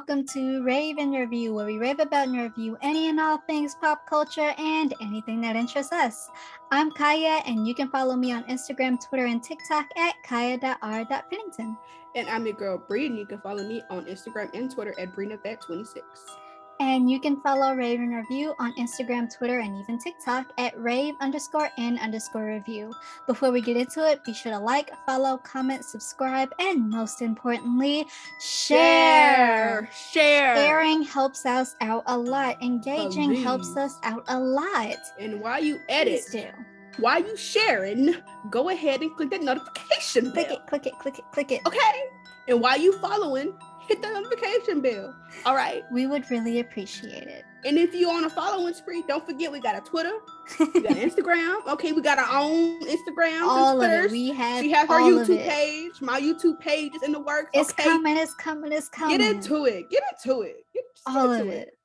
welcome to Rave and Review, where we rave about and review any and all things pop culture and anything that interests us. I'm Kaya, and you can follow me on Instagram, Twitter, and TikTok at kaya.r.pennington. And I'm your girl Bree, and you can follow me on Instagram and Twitter at BreenaVet26. And you can follow Rave and Review on Instagram, Twitter, and even TikTok at rave_n_review. Before we get into it, be sure to like, follow, comment, subscribe, and most importantly, share. Sharing helps us out a lot. Engaging helps us out a lot. And while you edit, while you sharing, go ahead and click that notification bell. Click it. Okay? And while you following, hit the notification bell. All right? We would really appreciate it. And if you on a following spree, don't forget we got a Twitter, we got Instagram. Okay, we got our own Instagram. All of it. She has her YouTube page. My YouTube page is in the works. It's coming. Get into it. All of it.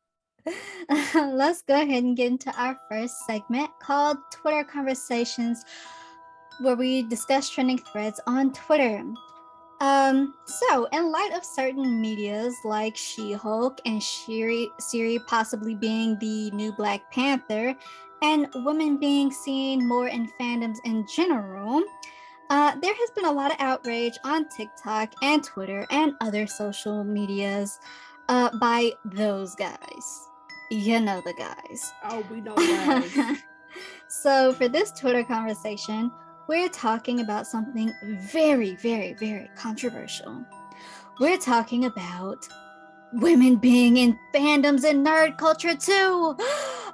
Let's go ahead and get into our first segment called Twitter Conversations, where we discuss trending threads on Twitter. So in light of certain medias like She-Hulk and Siri possibly being the new Black Panther, and women being seen more in fandoms in general, there has been a lot of outrage on TikTok and Twitter and other social medias by those guys. You know the guys. Oh, we know guys. So for this Twitter conversation, we're talking about something very, very, very controversial. We're talking about women being in fandoms and nerd culture too.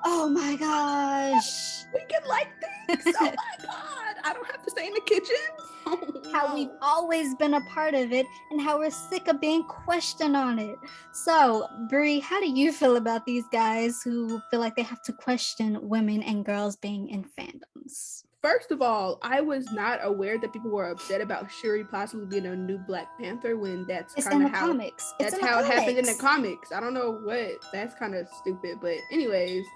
Oh my gosh. We can like things. Oh my god. I don't have to stay in the kitchen. Oh, how we've always been a part of it and how we're sick of being questioned on it. So, Brie, how do you feel about these guys who feel like they have to question women and girls being in fandoms? First of all, I was not aware that people were upset about Shuri possibly being a new Black Panther when that's kind of how comics. That's how it happened in the comics. I don't know what. That's kind of stupid. But anyways,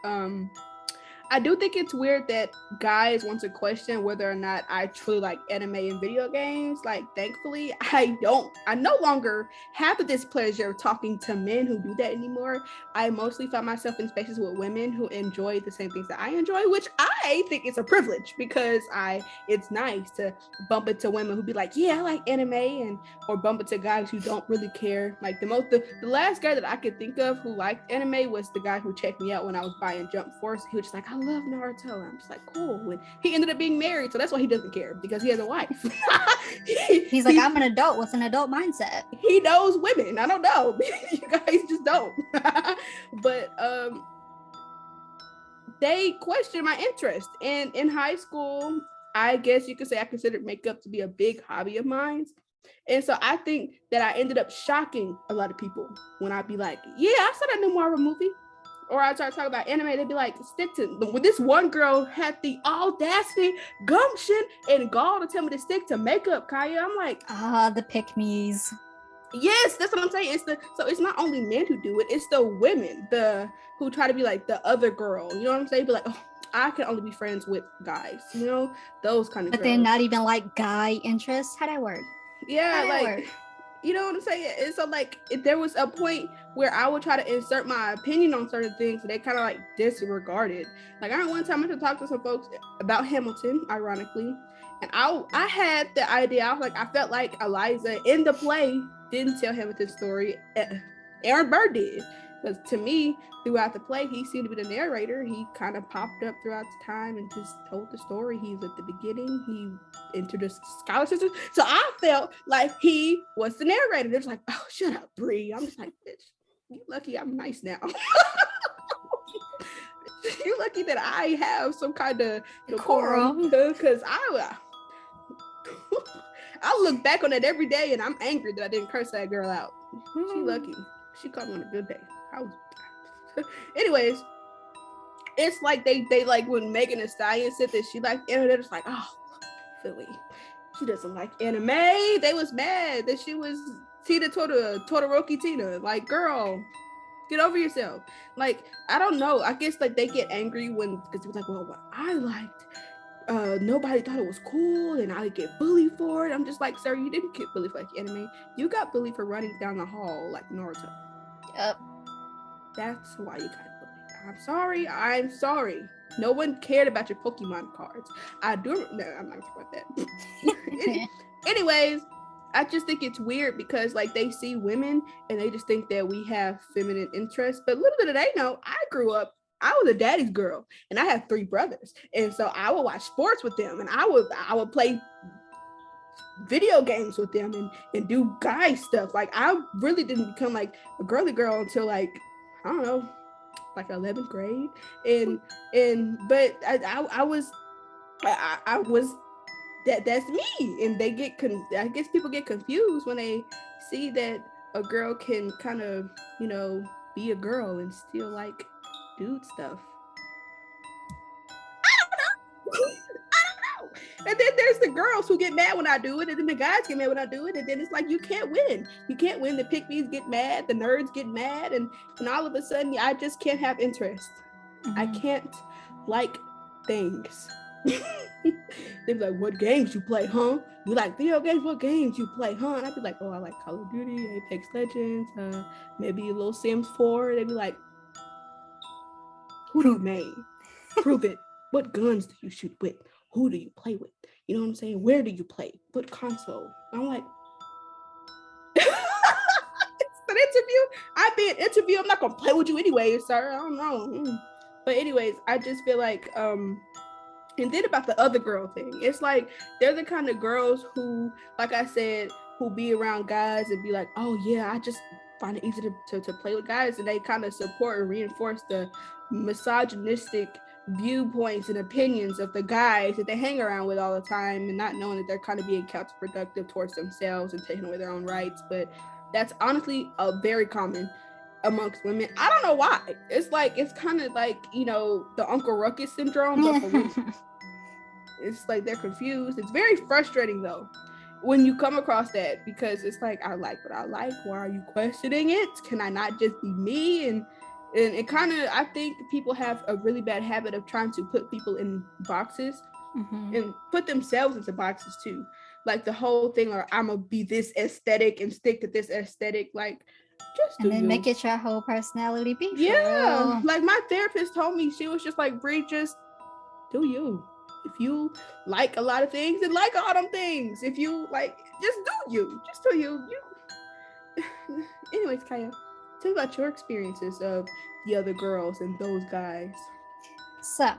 I do think it's weird that guys want to question whether or not I truly like anime and video games. Like, thankfully, I don't. I no longer have the displeasure of talking to men who do that anymore. I mostly find myself in spaces with women who enjoy the same things that I enjoy, which I think is a privilege because it's nice to bump into women who be like, yeah, I like anime, or bump into guys who don't really care. Like the last guy that I could think of who liked anime was the guy who checked me out when I was buying Jump Force. He was just like, I love Naruto. I'm just like, cool. And he ended up being married, so that's why he doesn't care, because he has a wife. He's like, I'm an adult. What's an adult mindset? He knows women. I don't know. You guys just don't. But they questioned my interest. And in high school, I guess you could say I considered makeup to be a big hobby of mine. And so I think that I ended up shocking a lot of people when I'd be like, yeah, I saw that new Marvel movie. Or I start talking about anime, they'd be like, stick to, when this one girl had the audacity, gumption, and gall to tell me to stick to makeup, Kaya. I'm like, the pick-me's. Yes, that's what I'm saying. So it's not only men who do it, it's the women, who try to be like the other girl. You know what I'm saying? Be like, oh, I can only be friends with guys, you know, those kind of But girls. they're not even like guy interests. How'd that work? Yeah, like, you know what I'm saying? And so like, there was a point where I would try to insert my opinion on certain things, and they kind of like disregarded. Like, I one time I had to talk to some folks about Hamilton, ironically, and I had the idea. I was like, I felt like Eliza in the play didn't tell Hamilton's story. Aaron Burr did. Because to me, throughout the play, he seemed to be the narrator. He kind of popped up throughout the time and just told the story. He was at the beginning. He introduced Scholar Sisters. So I felt like he was the narrator. They're just like, oh, shut up, Bree. I'm just like, bitch, you lucky I'm nice now. You lucky that I have some kind of decorum. Because I look back on it every day and I'm angry that I didn't curse that girl out. She lucky. She caught me on a good day. Anyways, it's like they like when Megan Thee Stallion said that she liked anime, they're just like, oh, Philly, she doesn't like anime. They was mad that she was Tina Todoroki Tina. Like, girl, get over yourself. Like, I don't know. I guess like they get angry because it's like, well, what I liked, nobody thought it was cool and I get bullied for it. I'm just like, sir, you didn't get bullied for like anime. You got bullied for running down the hall like Naruto. Yep. That's why you gotta believe. I'm sorry. No one cared about your Pokemon cards. I do. No, I'm not talking about that. Anyways, I just think it's weird because like they see women and they just think that we have feminine interests. But little did they know, I grew up. I was a daddy's girl, and I have 3 brothers, and so I would watch sports with them, and I would play video games with them and do guy stuff. Like I really didn't become like a girly girl until like I don't know, like 11th grade, and but I was I was that's me, and they get I guess people get confused when they see that a girl can kind of be a girl and still like dude stuff. And then there's the girls who get mad when I do it, and then the guys get mad when I do it, and then it's like you can't win. You can't win. The pick-me's get mad, the nerds get mad, and all of a sudden I just can't have interest. Mm-hmm. I can't like things. They'd be like, "What games you play, huh? You like video games? What games you play, huh?" And I'd be like, "Oh, I like Call of Duty, Apex Legends, maybe a little Sims 4." They'd be like, "Who do you main? Prove it. What guns do you shoot with? Who do you play with? You know what I'm saying? Where do you play? What console?" I'm like, it's an interview. I'd be an interview. I'm not gonna play with you anyway, sir. I don't know. But anyways, I just feel like and then about the other girl thing, it's like they're the kind of girls who, like I said, who be around guys and be like, "Oh yeah, I just find it easy to play with guys," and they kind of support and reinforce the misogynistic viewpoints and opinions of the guys that they hang around with all the time, and not knowing that they're kind of being counterproductive towards themselves and taking away their own rights. But that's honestly a very common amongst women. I don't know why. It's like it's kind of like the Uncle Ruckus syndrome, but for women. It's like they're confused. It's very frustrating though when you come across that, because it's like, I like what I like. Why are you questioning it? Can I not just be me? And it kind of, I think people have a really bad habit of trying to put people in boxes, mm-hmm. and put themselves into boxes too. Like the whole thing, or I'm gonna be this aesthetic and stick to this aesthetic. Like, just and then make it your whole personality be. Yeah, like my therapist told me, she was just like, "Bree, just do you. If you like a lot of things, then like all them things. If you like, just do you. Just do you. Anyways, Kaya, tell me about your experiences of the other girls and those guys. So,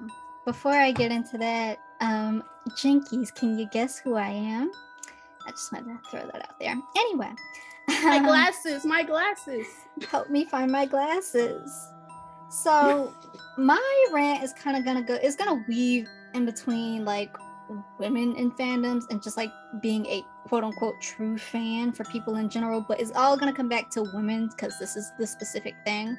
before I get into that, Jinkies, can you guess who I am? I just wanted to throw that out there. Anyway. My glasses. Help me find my glasses. So, my rant is kind of it's gonna weave in between like women in fandoms and just like being a quote unquote true fan for people in general, but it's all gonna come back to women because this is the specific thing.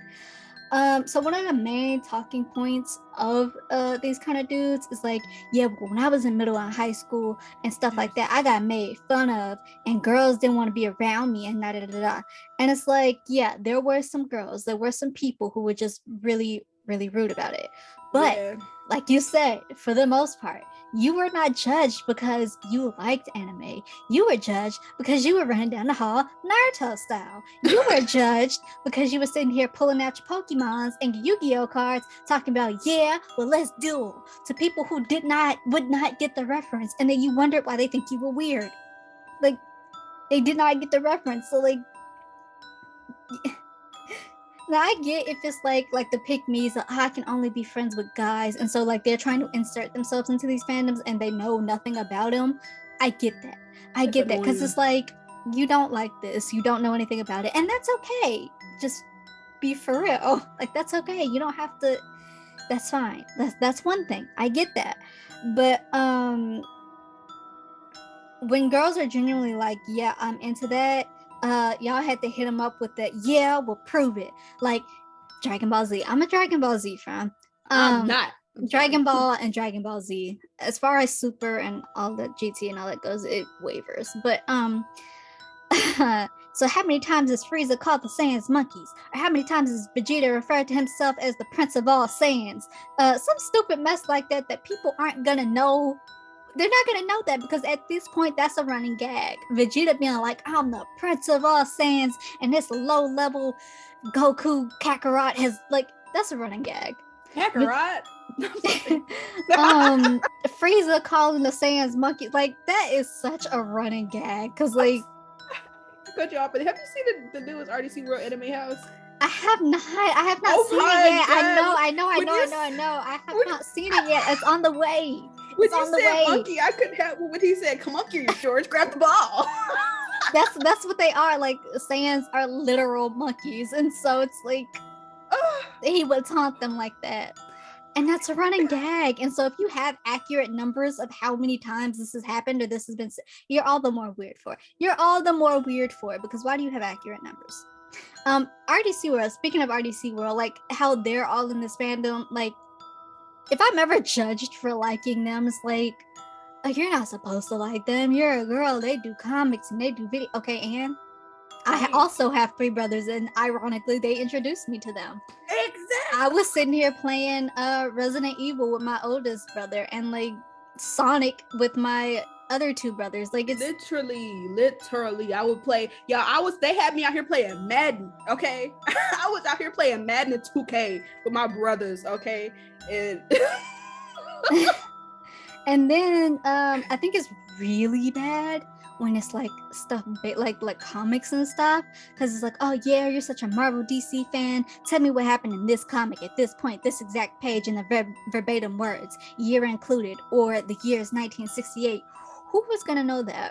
So one of the main talking points of these kind of dudes is like, yeah, when I was in middle and high school and stuff like that, I got made fun of and girls didn't want to be around me and da da da da. And it's like, yeah, there were some people who were just really, really rude about it. But like you said, for the most part, you were not judged because you liked anime. You were judged because you were running down the hall Naruto style. You were judged because you were sitting here pulling out your Pokemons and your Yu-Gi-Oh cards, talking about, yeah, well, let's duel, to people who would not get the reference, and then you wondered why they think you were weird. Like, they did not get the reference, so like. Now I get if it's like the pick-me's, I can only be friends with guys, and so like they're trying to insert themselves into these fandoms and they know nothing about them. I get that. I get that because it's like, you don't like this, you don't know anything about it, and that's okay. Just be for real. Like, that's okay. You don't have to. That's fine. That's one thing. I get that, but when girls are genuinely like, yeah, I'm into that. Y'all had to hit him up with that. Yeah, we'll prove it. Like Dragon Ball Z. I'm a Dragon Ball Z fan. I'm not. Dragon Ball and Dragon Ball Z. As far as Super and all the GT and all that goes, it wavers. But so how many times is Frieza called the Saiyans monkeys? Or how many times is Vegeta referred to himself as the Prince of all Saiyans? Some stupid mess like that people aren't gonna know they're not gonna know that because at this point that's a running gag. Vegeta being like, I'm the prince of all Saiyans, and this low level Goku Kakarot has like that's a running gag. Kakarot. Frieza calling the Saiyans monkey, like that is such a running gag because like cut you off, but have you seen the newest RDC World Anime House? I have not seen it yet. God. I know. I have not seen it yet. It's on the way. When you said monkey, I couldn't help when he said, "Come on, your shorts, grab the ball." That's what they are. Like Saiyans are literal monkeys, and so it's like he would taunt them like that. And that's a running gag. And so if you have accurate numbers of how many times this has happened or this has been, you're all the more weird for it. Because why do you have accurate numbers? RDC World, speaking of RDC World, like how they're all in this fandom, like if I'm ever judged for liking them, it's like, oh, you're not supposed to like them. You're a girl. They do comics and they do video. Okay, and I also have 3 brothers, and ironically, they introduced me to them. Exactly. I was sitting here playing Resident Evil with my oldest brother, and like Sonic with my other 2 brothers. Like it's literally, I would play. Yeah, they had me out here playing Madden. Okay, I was out here playing Madden and 2K with my brothers. Okay, and and then I think it's really bad when it's like stuff like comics and stuff, because it's like, oh yeah, you're such a Marvel DC fan, tell me what happened in this comic at this point, this exact page, in the verbatim words, year included, or the year is 1968. Who was gonna know that?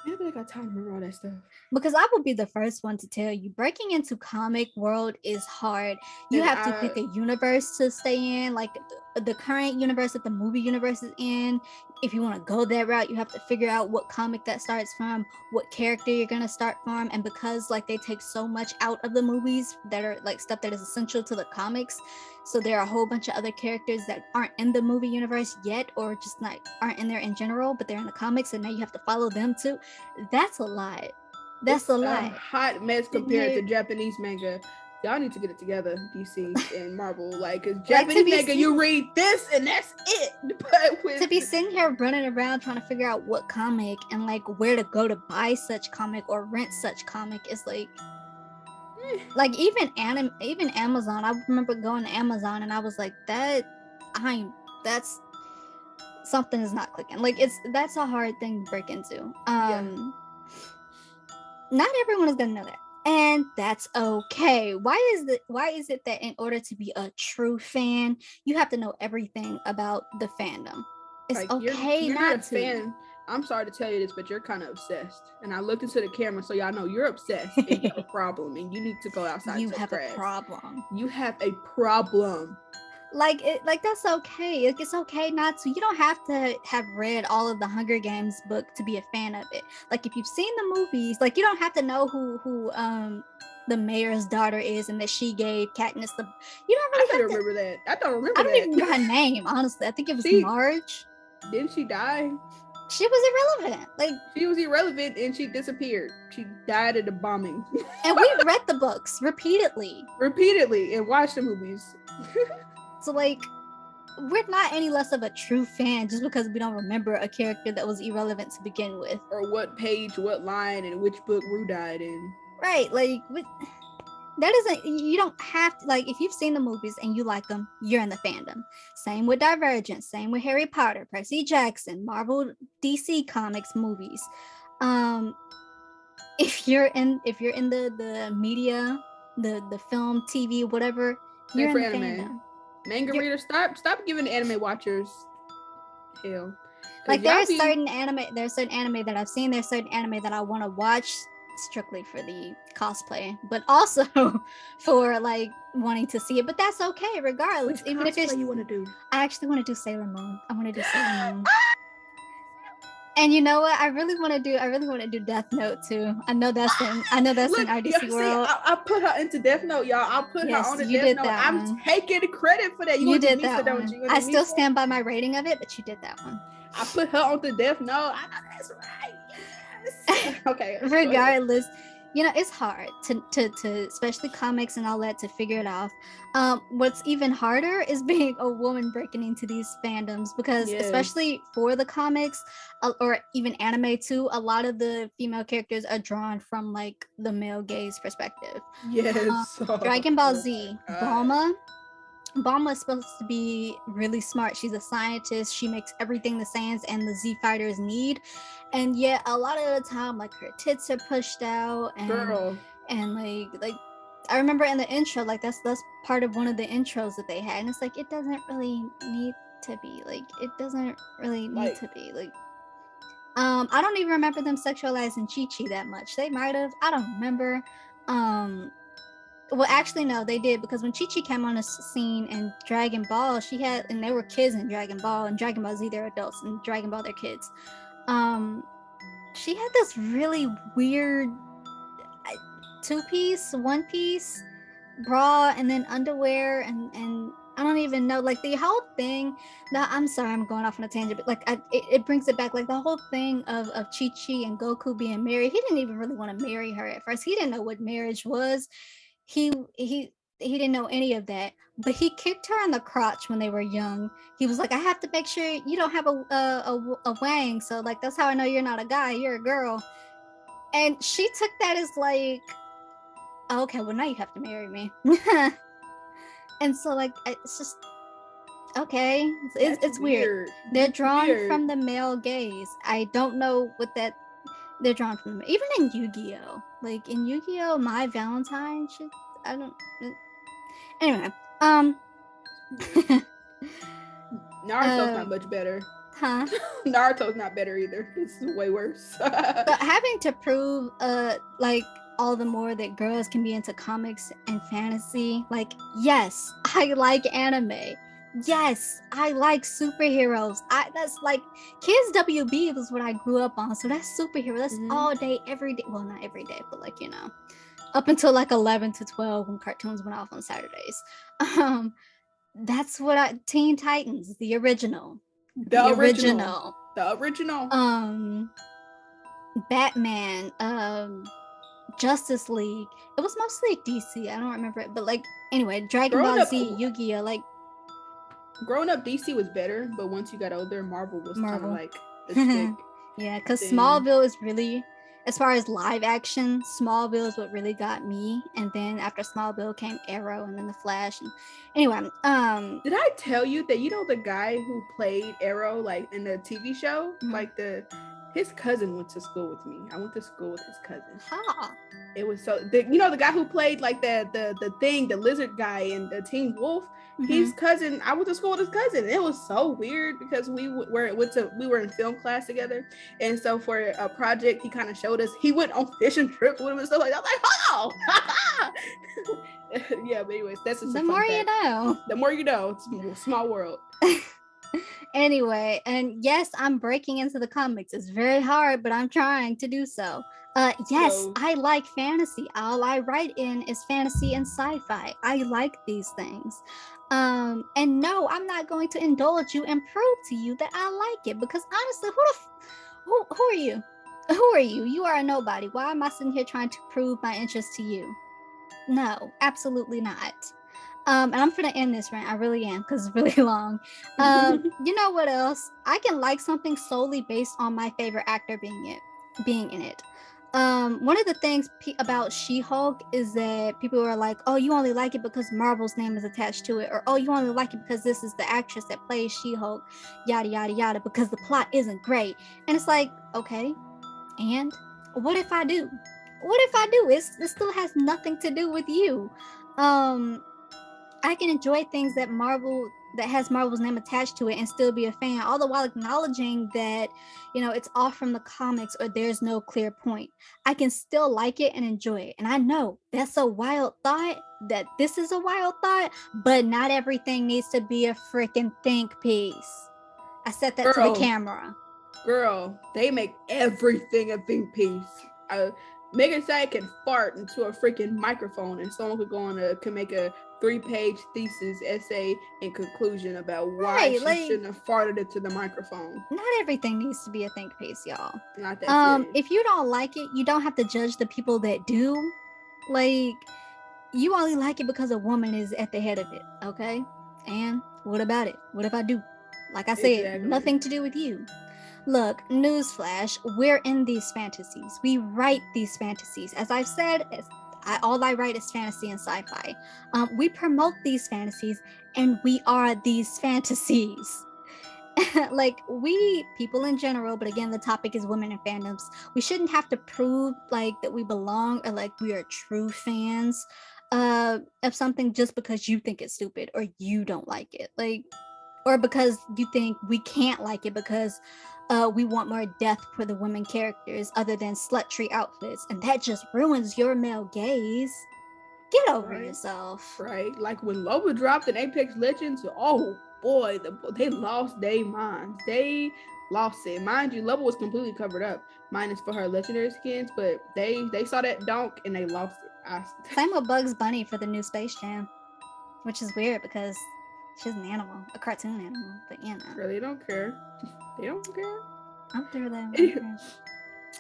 Maybe I got time to remember all that stuff. Because I will be the first one to tell you, breaking into comic world is hard. You have to pick a universe to stay in, like the current universe that the movie universe is in. If you want to go that route, you have to figure out what comic that starts from, what character you're gonna start from, and because like they take so much out of the movies that are like stuff that is essential to the comics, so there are a whole bunch of other characters that aren't in the movie universe yet, or just like aren't in there in general, but they're in the comics, and now you have to follow them too. That's a lot. That's a lot. Hot mess compared to Japanese manga. Y'all need to get it together, DC and Marvel. Like, cause Japanese manga, you read this and that's it. But to be sitting here running around trying to figure out what comic and like where to go to buy such comic or rent such comic is like, like even Amazon. I remember going to Amazon and I was like, that's something is not clicking. Like that's a hard thing to break into. Not everyone is gonna know that, and that's okay. Why is it that in order to be a true fan, you have to know everything about the fandom? It's like, okay, you're not a fan. I'm sorry to tell you this, but you're kind of obsessed. And I looked into the camera, so y'all know you're obsessed and you have a problem, and you need to go outside. You have a problem. You have a problem. Like that's okay. Like, it's okay not to. You don't have to have read all of the Hunger Games book to be a fan of it. Like if you've seen the movies, like you don't have to know who the mayor's daughter is and that she gave Katniss the. You don't really. I don't remember that. I don't remember. I don't even remember her name. Honestly, I think it was Marge. Didn't she die? She was irrelevant. Like she was irrelevant and she disappeared. She died in the bombing. And we read the books repeatedly and watched the movies. So like, we're not any less of a true fan just because we don't remember a character that was irrelevant to begin with, or what page, what line, and which book Rue died in. Right? Like that isn't. You don't have to. Like if you've seen the movies and you like them, you're in the fandom. Same with Divergent. Same with Harry Potter, Percy Jackson, Marvel, DC Comics movies. If you're in the media, the film, TV, whatever, you're in the fandom. Manga readers, stop giving anime watchers hell. Like there's certain anime that I've seen, there's certain anime that I want to watch strictly for the cosplay, but also for like wanting to see it, but that's okay regardless. Which even if it's you want to do. I actually want to do Sailor Moon. I want to do Sailor Moon. And you know what? I really want to do Death Note too. I know that's in RDC World. I put her into Death Note, y'all. I put her on the Death Note. I'm taking credit for that. You did that one. I still stand by my rating of it, but you did that one. I put her on the Death Note. I know that's right. Yes. Okay. Regardless, you know, it's hard to especially comics and all that, to figure it out. What's even harder is being a woman breaking into these fandoms, because Yes. especially for the comics, or even anime too, a lot of the female characters are drawn from like the male gaze perspective. Yes. Dragon Ball Oh Z, my god. Bulma is supposed to be really smart. She's a scientist. She makes everything the Saiyans and the Z fighters need, and yet a lot of the time, like, her tits are pushed out, Girl. and like I remember in the intro, like that's part of one of the intros that they had, and it's like, it doesn't really need to be, like, it doesn't really need Like, to be like. I don't even remember them sexualizing Chi Chi that much. They might have. I don't remember. Um, well, actually, no, they did, because when Chi Chi came on the scene in Dragon Ball, she had, and they were kids in Dragon Ball, and Dragon Ball Z they're adults, and Dragon Ball they're kids. Um, she had this really weird two-piece, one-piece bra, and then underwear, and I don't even know, like, the whole thing. Now, I'm sorry, I'm going off on a tangent, but like, it brings it back, like the whole thing of Chi Chi and Goku being married. He didn't even really want to marry her at first. He didn't know what marriage was. He didn't know any of that. But he kicked her in the crotch when they were young. He was like, "I have to make sure you don't have a wang. So like, that's how I know you're not a guy. You're a girl." And she took that as like, oh, "Okay, well now you have to marry me." And so like, it's just okay. It's, that's it's weird. weird. They're It's drawn weird. from the male gaze. I don't know what that. They're drawn from the, even in Yu-Gi-Oh. Like in Yu-Gi-Oh, My Valentine should. I don't. Anyway, Naruto's not um, much better. huh? Naruto's not better either. It's way worse. But having to prove, like, all the more that girls can be into comics and fantasy, like, yes, I like anime. Yes, I like superheroes. That's like, Kids WB was what I grew up on. So that's superhero. That's Mhm. all day, every day. Well, not every day, but like, up until like 11 to 12 when cartoons went off on Saturdays. Um, that's what Teen Titans, the original. The The original. original. The original. Um, Batman, Justice League. It was mostly DC. I don't remember it, but like, anyway, Dragon Growing Ball up, Z, Yu-Gi-Oh, like, growing up, DC was better, but once you got older, Marvel was kind of Marvel. like the stick Yeah, because thing. Smallville is really, as far as live action, Smallville is what really got me. And then after Smallville came Arrow, and then the Flash. And anyway, Did I tell you that the guy who played Arrow, like in the TV show, mhm. like his cousin went to school with me. I went to school with his cousin. Ha. It was the guy who played like the thing, the lizard guy in the Teen Wolf. Mm-hmm. His cousin. I went to school with his cousin. It was so weird because we were in film class together, and so for a project, he kind of showed us. He went on fishing trips with him and stuff like that. I was like, oh. Yeah, but anyways, that's just a The fun more you fact. know. The more you know, it's a small world. Anyway, and yes, I'm breaking into the comics. It's very hard, but I'm trying to do so. Yes, Yo, I like fantasy. All I write in is fantasy and sci-fi. I like these things. And no, I'm not going to indulge you and prove to you that I like it, because honestly, who are you? Who are you? You are a nobody. Why am I sitting here trying to prove my interest to you? No, absolutely not. And I'm gonna end this rant. I really am, because it's really long. You know what else? I can like something solely based on my favorite actor being in it. One of the things about She-Hulk is that people are like, "Oh, you only like it because Marvel's name is attached to it," or "Oh, you only like it because this is the actress that plays She-Hulk," yada yada yada, because the plot isn't great. And it's like, okay, and what if I do? What if I do? It still has nothing to do with you. Um, I can enjoy things that has Marvel's name attached to it and still be a fan, all the while acknowledging that, it's off from the comics or there's no clear point. I can still like it and enjoy it. And I know that's a wild thought, that this is a wild thought, but not everything needs to be a freaking think piece. I said that to the girl, camera. girl, they make everything a think piece. Megan Thee Stallion can fart into a freaking microphone, and someone can make a 3-page thesis essay in conclusion about why Right, she like shouldn't have farted into the microphone. not everything needs to be a think piece, y'all. Not that serious. If you don't like it, you don't have to judge the people that do. Like, you only like it because a woman is at the head of it, okay? And what about it? What if I do? Like I said, Exactly. nothing to do with you. Look, newsflash, we're in these fantasies. We write these fantasies. As I've said, all I write is fantasy and sci-fi. We promote these fantasies, and we are these fantasies. Like, we people in general, but again, the topic is women in fandoms. We shouldn't have to prove like that we belong or like we are true fans of something just because you think it's stupid or you don't like it. Like, or because you think we can't like it because we want more depth for the women characters other than slut-tree outfits, and that just ruins your male gaze. Get over yourself. Right, like when Loba dropped in Apex Legends, oh boy, they lost their minds. They lost it. Mind you, Loba was completely covered up, minus for her legendary skins, but they saw that donk and they lost it. Same with Bugs Bunny for the new Space Jam, which is weird because she's an animal, a cartoon animal, but you know. Really don't care. They don't care. I'm through that.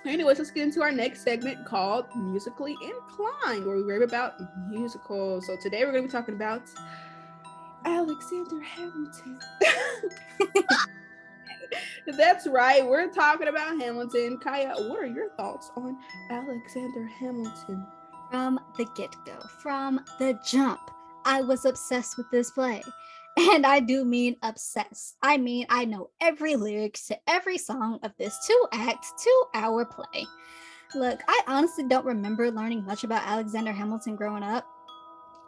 Anyways, let's get into our next segment called Musically Inclined, where we rave about musicals. So today we're going to be talking about Alexander Hamilton. That's right, we're talking about Hamilton. Kaya, what are your thoughts on Alexander Hamilton? From the get-go, from the jump, I was obsessed with this play. And I do mean obsessed. I mean, I know every lyric to every song of this 2-act, 2-hour play. Look, I honestly don't remember learning much about Alexander Hamilton growing up.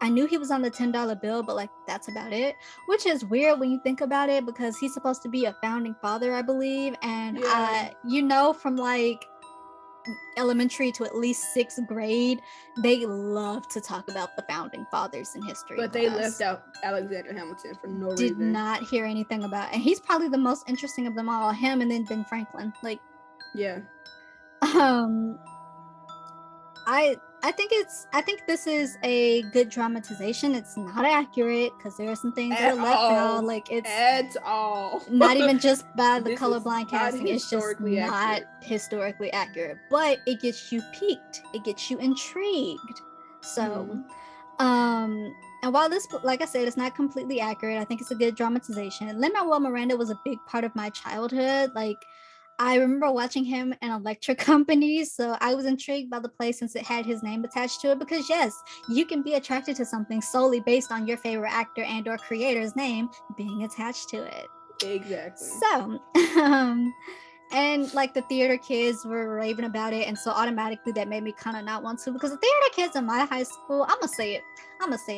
I knew he was on the $10 bill, but like that's about it, which is weird when you think about it because he's supposed to be a founding father, I believe. And from like elementary to at least 6th grade, they love to talk about the founding fathers in history. But they left out Alexander Hamilton for no reason. Did not hear anything about it. And he's probably the most interesting of them all. Him and then Ben Franklin. Like, yeah. I think this is a good dramatization. It's not accurate because there are some things that are left out. Like, it's at all not even just by the colorblind casting. It's just not historically accurate. But it gets you piqued. It gets you intrigued. So, and while this, like I said, it's not completely accurate, I think it's a good dramatization. Lin-Manuel Miranda was a big part of my childhood. Like, I remember watching him in Electric Company, so I was intrigued by the play since it had his name attached to it, because yes, you can be attracted to something solely based on your favorite actor and or creator's name being attached to it. Exactly. So, and like the theater kids were raving about it, and so automatically that made me kind of not want to, because the theater kids in my high school, I'm gonna say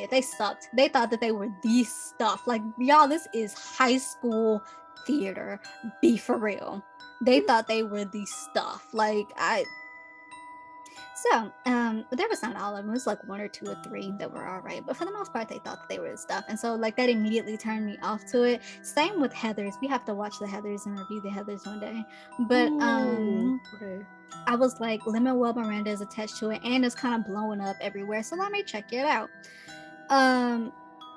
it, they sucked. They thought that they were the stuff. Like, y'all, this is high school theater. Be for real. They thought they were the stuff. But there was not all of them. It was like 1 or 2 or 3 that were all right. But for the most part, they thought that they were the stuff. And so, like, that immediately turned me off to it. Same with Heathers. We have to watch the Heathers and review the Heathers one day. But okay. I was like, Lin-Manuel Miranda is attached to it, and it's kind of blowing up everywhere. So let me check it out. And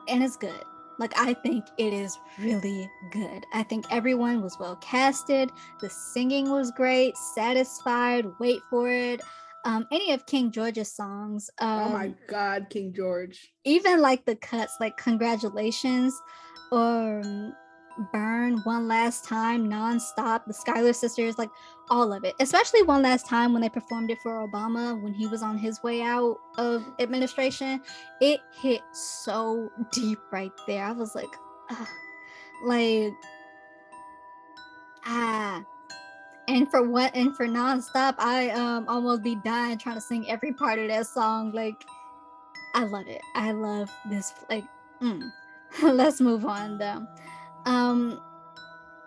it's good. Like, I think it is really good. I think everyone was well casted. The singing was great. Satisfied. Wait for it. Any of King George's songs. Oh my God, King George. Even like the cuts, like Congratulations or Burn, One Last Time, Nonstop, the Schuyler Sisters, like all of it. Especially One Last Time when they performed it for Obama when he was on his way out of administration. It hit so deep right there. I was like, and for Nonstop, I almost be dying trying to sing every part of that song. Like, I love it. I love this. Like, let's move on though.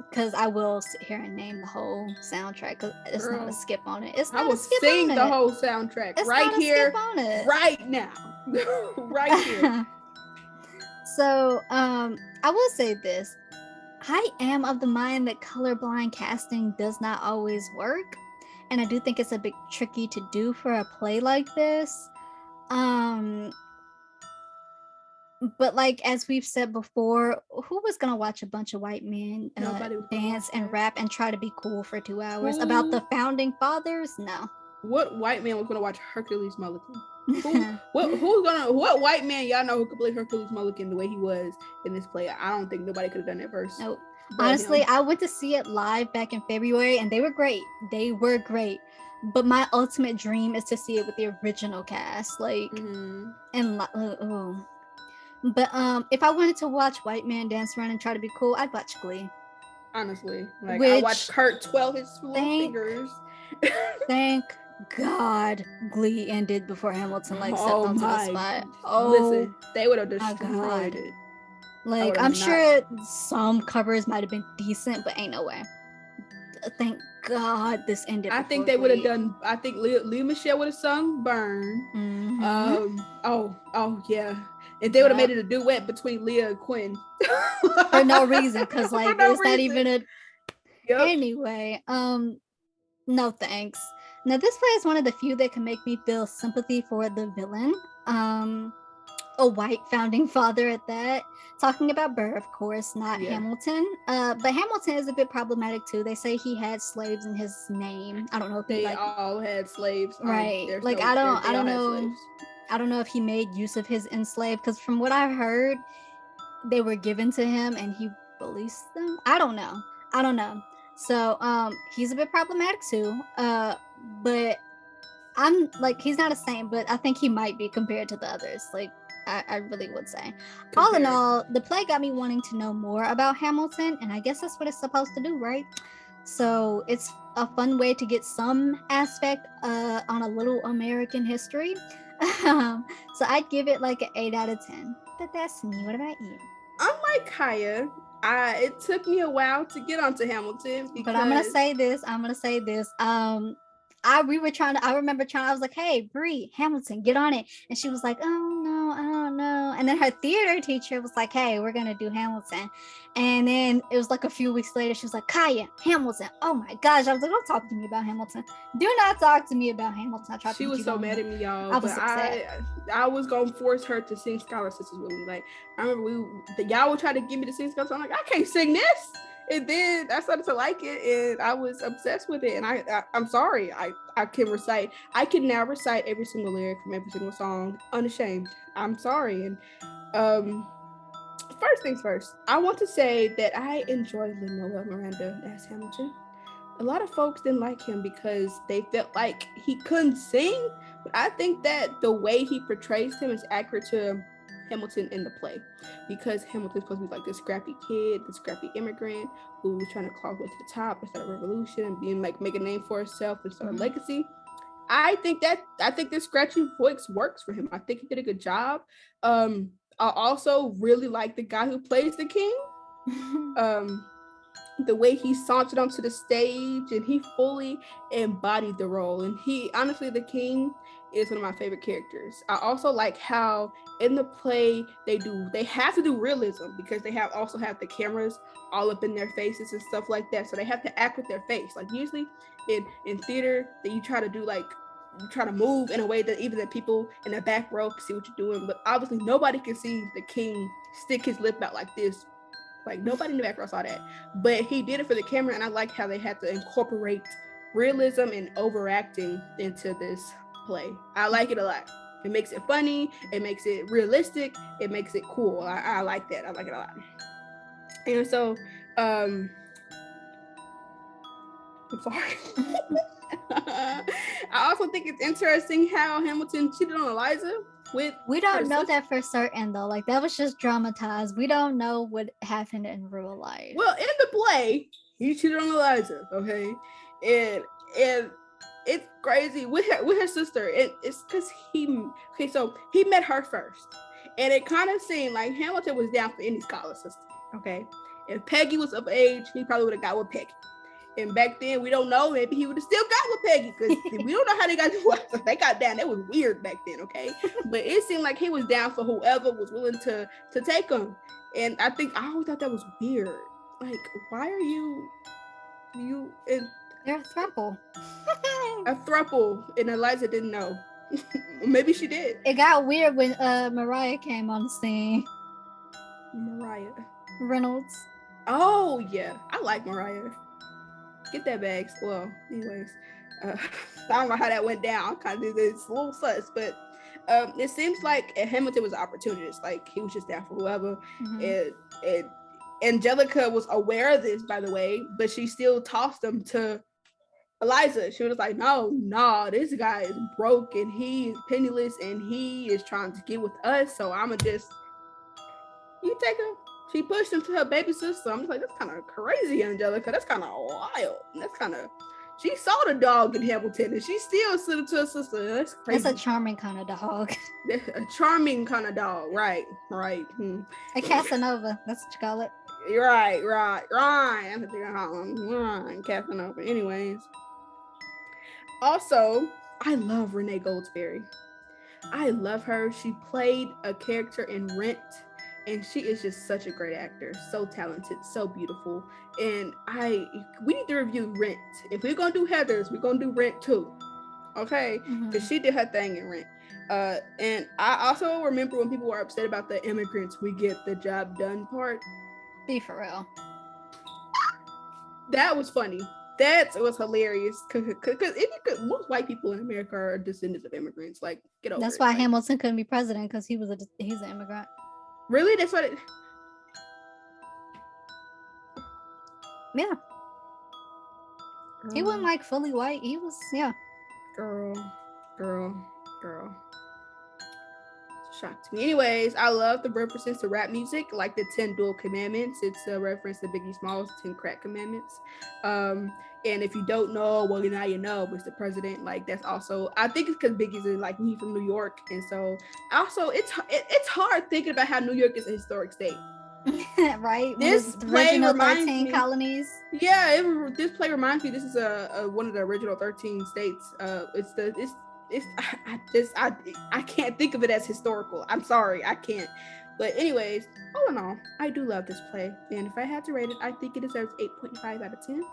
Because I will sit here and name the whole soundtrack. Cause it's not a skip on it. It's not a skip on it. I will sing the whole soundtrack it's right not a here, skip on it. right now, right here. So, I will say this. I am of the mind that colorblind casting does not always work. and I do think it's a bit tricky to do for a play like this. But like as we've said before, who was gonna watch a bunch of white men Nobody was gonna dance watch and that. rap and try to be cool for 2 hours about the founding fathers? No. What white man was gonna watch Hercules Mulligan? What white man y'all know who could play Hercules Mulligan the way he was in this play? I don't think nobody could have done that verse. Nope. Honestly, him. I went to see it live back in February and they were great. They were great. But my ultimate dream is to see it with the original cast. Like and but if I wanted to watch white men dance around and try to be cool, I'd watch Glee. Honestly, like I watched Kurt twirl his little fingers. Thank God Glee ended before Hamilton like stepped onto the spot. Listen, they would have destroyed it. Like I'm sure some covers might have been decent, but ain't no way. Thank God this ended. I think they would have done. I think Lea Michele would have sung "Burn." Oh yeah. If they would have made it a duet between Leah and Quinn for no reason, because like it's not even a. Anyway, no thanks. Now this play is one of the few that can make me feel sympathy for the villain. A white founding father at that. Talking about Burr, of course, not Hamilton. But Hamilton is a bit problematic too. They say he had slaves in his name. I don't know if they all had slaves. Right. Like I don't know. I don't know if he made use of his enslaved, because from what I heard, they were given to him and he released them. I don't know. So he's a bit problematic too. But I'm like, he's not a saint, but I think he might be compared to the others. Like I really would say. All in all, the play got me wanting to know more about Hamilton, and I guess that's what it's supposed to do, right? So it's a fun way to get some aspect on a little American history. So I'd give it like an 8 out of 10. But that's me. What about you? Unlike Kaya, it took me a while to get onto Hamilton. But I'm gonna say this. I was like, hey, Bree, Hamilton, get on it. And she was like, oh no, I don't know. And then her theater teacher was like, hey, we're gonna do Hamilton. And then it was like a few weeks later, she was like, Kaya, Hamilton. Oh my gosh. I was like, don't talk to me about Hamilton. Do not talk to me about Hamilton. She was so mad at me, y'all. I was upset. I was gonna force her to sing Scholar Sisters with me. Like, I remember y'all would try to get me to sing Scholar Sisters. I'm like, I can't sing this. And then I started to like it, and I was obsessed with it. And I'm sorry, I can now recite every single lyric from every single song, unashamed. I'm sorry. And first things first, I want to say that I enjoy Lin-Manuel Miranda as Hamilton. A lot of folks didn't like him because they felt like he couldn't sing, but I think that the way he portrays him is accurate to Hamilton in the play, because Hamilton's supposed to be like this scrappy kid, this scrappy immigrant who's trying to claw his way to the top and start a revolution and being like make a name for himself and start a legacy. I think this scratchy voice works for him. I think he did a good job. I also really like the guy who plays the king. The way he sauntered onto the stage and he fully embodied the role. And he, honestly, the king is one of my favorite characters. I also like how in the play they have to do realism, because they also have the cameras all up in their faces and stuff like that. So they have to act with their face. Like usually in theater that you try to move in a way that even the people in the back row can see what you're doing. But obviously nobody can see the king stick his lip out like this. Like nobody in the back row saw that, but he did it for the camera, and I like how they had to incorporate realism and overacting into this play. I like it a lot. It makes it funny. It makes it realistic. It makes it cool. I like that. I like it a lot. And so, I'm sorry. I also think it's interesting how Hamilton cheated on Eliza. We don't know that for certain though. Like that was just dramatized. We don't know what happened in real life. Well, in the play, he cheated on Eliza, okay, and it's crazy with her sister. It's because so he met her first, and it kind of seemed like Hamilton was down for any scholar sister, okay. If Peggy was of age, he probably would have got with Peggy. And back then, we don't know. Maybe he would have still got with Peggy, because we don't know how they got down. That was weird back then, okay? But it seemed like he was down for whoever was willing to take him. And I always thought that was weird. Like, why are you're a throuple. thing. A throuple, and Eliza didn't know. Maybe she did. It got weird when Mariah came on the scene. Mariah Reynolds. Oh yeah, I like Mariah. Get that bag. Well, anyways, I don't know how that went down. Kind of it's a little sus, but it seems like Hamilton was an opportunist. Like he was just there for whoever. And Angelica was aware of this, by the way, but she still tossed them to Eliza. She was like, no, this guy is broke and he is penniless and he is trying to get with us. So I'ma just you take him. She pushed him to her baby sister. I'm just like, that's kind of crazy, Angelica. That's kind of wild. That's kind of. She saw the dog in Hamilton, and she still sent it to her sister. That's crazy. It's a charming kind of dog. A charming kind of dog, right? A Casanova. That's what you call it. Right. That's what you're calling him. Right, Casanova. Anyways, also, I love Renee Goldsberry. I love her. She played a character in Rent. And she is just such a great actor, so talented, so beautiful. And we need to review Rent. If we're gonna do Heathers, we're gonna do Rent too, okay? Because she did her thing in Rent. And I also remember when people were upset about the immigrants, we get the job done part. Be for real. That was funny. That was hilarious. Because most white people in America are descendants of immigrants. Like, get over it. That's why Hamilton couldn't be president because he's an immigrant. Really? That's what it. Yeah. He wasn't like fully white. He was, yeah. Girl. Shocked me. Anyways, I love the references to rap music, like the 10 Dual Commandments. It's a reference to Biggie Smalls' 10 Crack Commandments. And if you don't know, well, now you know, Mr. President. Like, that's also, I think it's because Biggie's like me from New York. And so also it's hard thinking about how New York is a historic state. Right? This play reminds 13 me, colonies. Yeah, this play reminds me. This is one of the original 13 states. I can't think of it as historical. I'm sorry, I can't. But anyways, all in all, I do love this play, and if I had to rate it, I think it deserves 8.5 out of 10.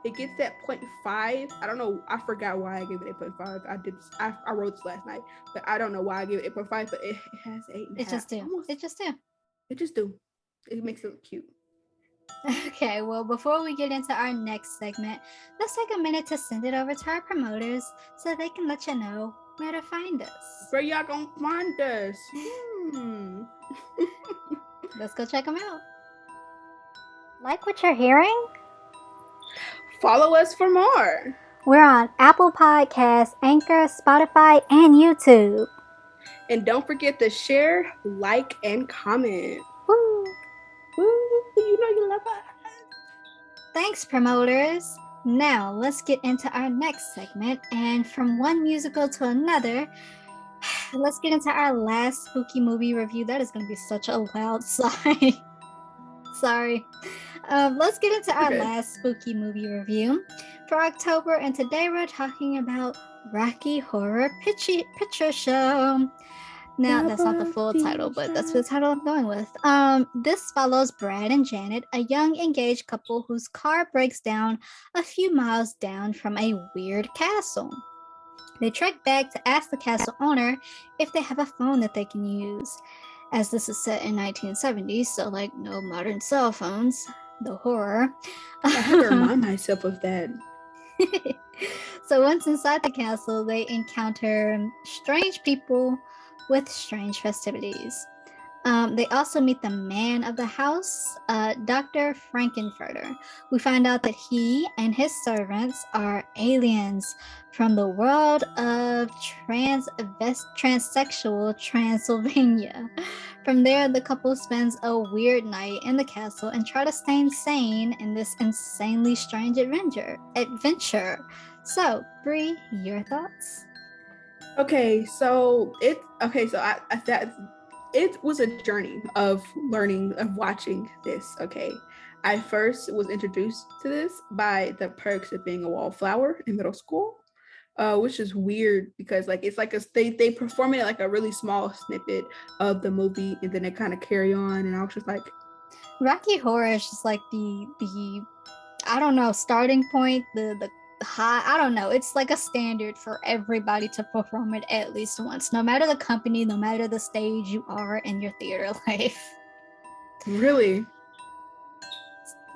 It gets that 0.5. I don't know. I forgot why I gave it 8.5. I wrote this last night, but I don't know why I gave it 8.5. But it has 8.5. It just do. It just do. It makes it look cute. Okay, well, before we get into our next segment, let's take a minute to send it over to our promoters so they can let you know where to find us. Where y'all gonna find us? Let's go check them out. Like what you're hearing? Follow us for more. We're on Apple Podcasts, Anchor, Spotify, and YouTube. And don't forget to share, like, and comment. Woo! You know you love us. Thanks, promoters. Now, let's get into our next segment. And from one musical to another, let's get into our last spooky movie review. That is going to be such a loud sigh. Sorry. Let's get into our last spooky movie review for October. And today we're talking about Rocky Horror Picture Show. Now, that's not the full title, but that's the title I'm going with. This follows Brad and Janet, a young engaged couple whose car breaks down a few miles down from a weird castle. They trek back to ask the castle owner if they have a phone that they can use. As this is set in 1970s, so like no modern cell phones. The horror. I have to remind myself of that. So once inside the castle, they encounter strange people with strange festivities. They also meet the man of the house, Dr. Frankenfurter. We find out that he and his servants are aliens from the world of transsexual Transylvania. From there, the couple spends a weird night in the castle and try to stay sane in this insanely strange adventure. So, Bree, your thoughts? It was a journey of learning, of watching this. Okay, I first was introduced to this by The Perks of Being a Wallflower in middle school, which is weird because like it's like they perform it like a really small snippet of the movie and then they kind of carry on, and I was just like, Rocky Horror is just like the I don't know, starting point, the high. I don't know. It's like a standard for everybody to perform it at least once, no matter the company, no matter the stage you are in your theater life. Really?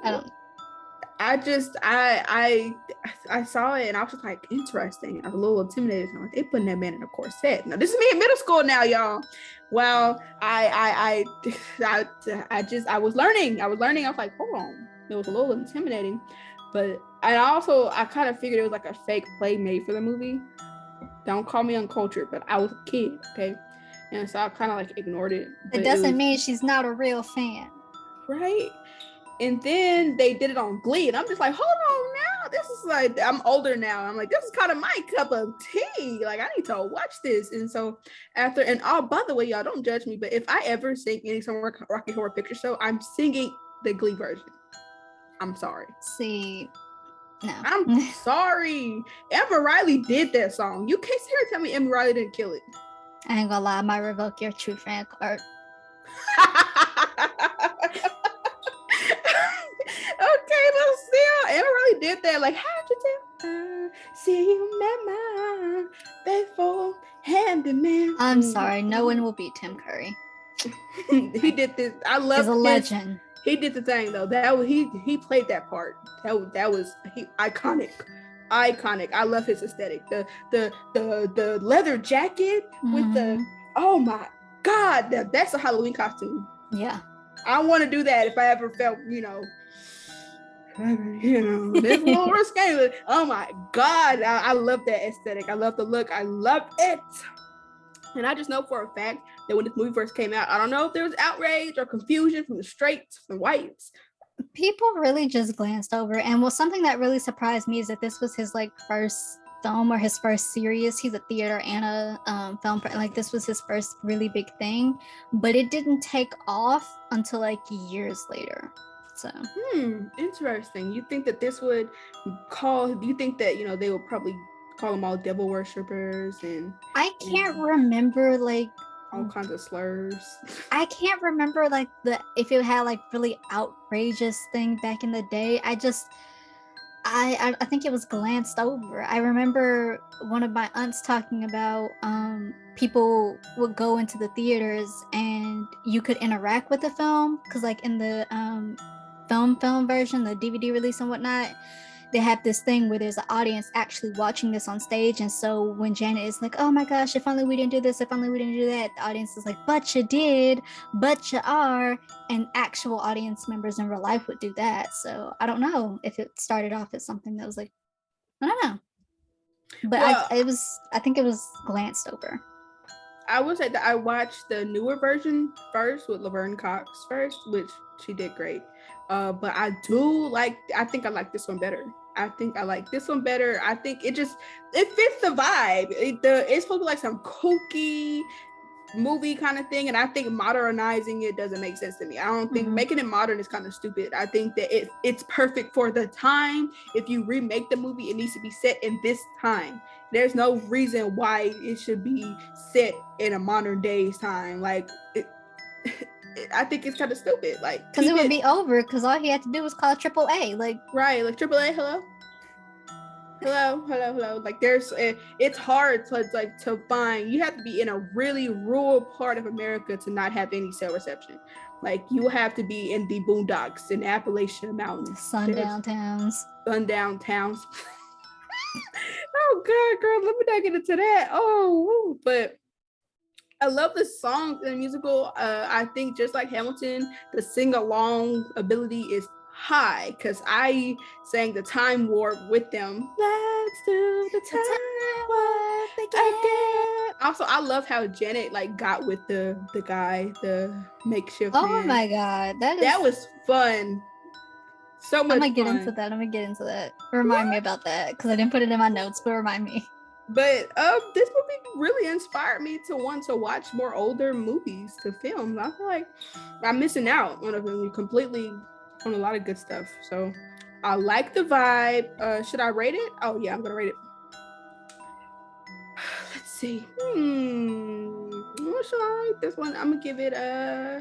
I don't. I saw it and I was just like, interesting. I was a little intimidated. I'm like, they putting that man in a corset. Now this is me in middle school now, y'all. Well, I was learning. I was like, hold on. It was a little intimidating, but I kind of figured it was like a fake play made for the movie. Don't call me uncultured, but I was a kid, okay, and so I kind of like ignored it. It doesn't mean she's not a real fan, right? And then they did it on Glee, and I'm just like, hold on now. This is like, I'm older now. I'm like, this is kind of my cup of tea. Like, I need to watch this. And so after, and oh, by the way, y'all, don't judge me, but if I ever sing any song Rocky Horror Picture Show, I'm singing the Glee version. I'm sorry. See, no. I'm sorry. Emma Riley did that song. You can't sit here and tell me Emma Riley didn't kill it. I ain't gonna lie, I might revoke your true fan card. Okay, but still, Emma Riley did that. Like, how did you tell? See you met my faithful handyman. I'm sorry, no one will beat Tim Curry. He did this. I love. He's a legend. He did the thing though. That was he played that part. That was iconic. Iconic. I love his aesthetic. The leather jacket with the, oh my god, that's a Halloween costume. Yeah. I want to do that if I ever felt, this little risque. Oh my god, I love that aesthetic. I love the look. I love it. And I just know for a fact that when this movie first came out, I don't know if there was outrage or confusion from the straights, from the whites. People really just glanced over. And something that really surprised me is that this was his like first film or his first series. He's a theater and a film. Like this was his first really big thing, but it didn't take off until like years later. So interesting. You think that this would you think that they would probably call them all devil worshippers and I can't remember like all kinds of slurs. I can't remember like if it had like really outrageous thing back in the day. I think it was glanced over. I remember one of my aunts talking about people would go into the theaters and you could interact with the film because like in the film version, the DVD release and whatnot, they have this thing where there's an audience actually watching this on stage. And so when Janet is like, oh my gosh, if only we didn't do this, if only we didn't do that, the audience is like, but you did, but you are. And actual audience members in real life would do that. So I don't know if it started off as something that was like, I don't know. But I think it was glanced over. I would say that I watched the newer version first with Laverne Cox first, which she did great. But I think I like this one better. I think I like this one better. I think it fits the vibe. It's supposed to be like some kooky movie kind of thing, and I think modernizing it doesn't make sense to me. I don't think making it modern is kind of stupid. I think that it's perfect for the time. If you remake the movie, it needs to be set in this time. There's no reason why it should be set in a modern day's time. Like I think it's kind of stupid. Like because it would be over because all he had to do was call AAA. Like right, like AAA, hello. Like it's hard to find. You have to be in a really rural part of America to not have any cell reception. Like you have to be in the boondocks in the Appalachian Mountains, sundown towns. Oh god, girl, let me not get into that. Oh, but I love the song and the musical. I think just like Hamilton, the sing-along ability is high because I sang the Time Warp with them. Let's do the time warp again. Also, I love how Janet like got with the guy, the makeshift man. Oh my god, that was fun. So much. I'm gonna get into that. Remind me about that because I didn't put it in my notes, but remind me. But this movie really inspired me to want to watch more older movies to film. I feel like I'm missing out on a lot of good stuff. So I like the vibe. Should I rate it? Oh yeah, I'm gonna rate it. Let's see. What should I rate this one? I'm gonna give it I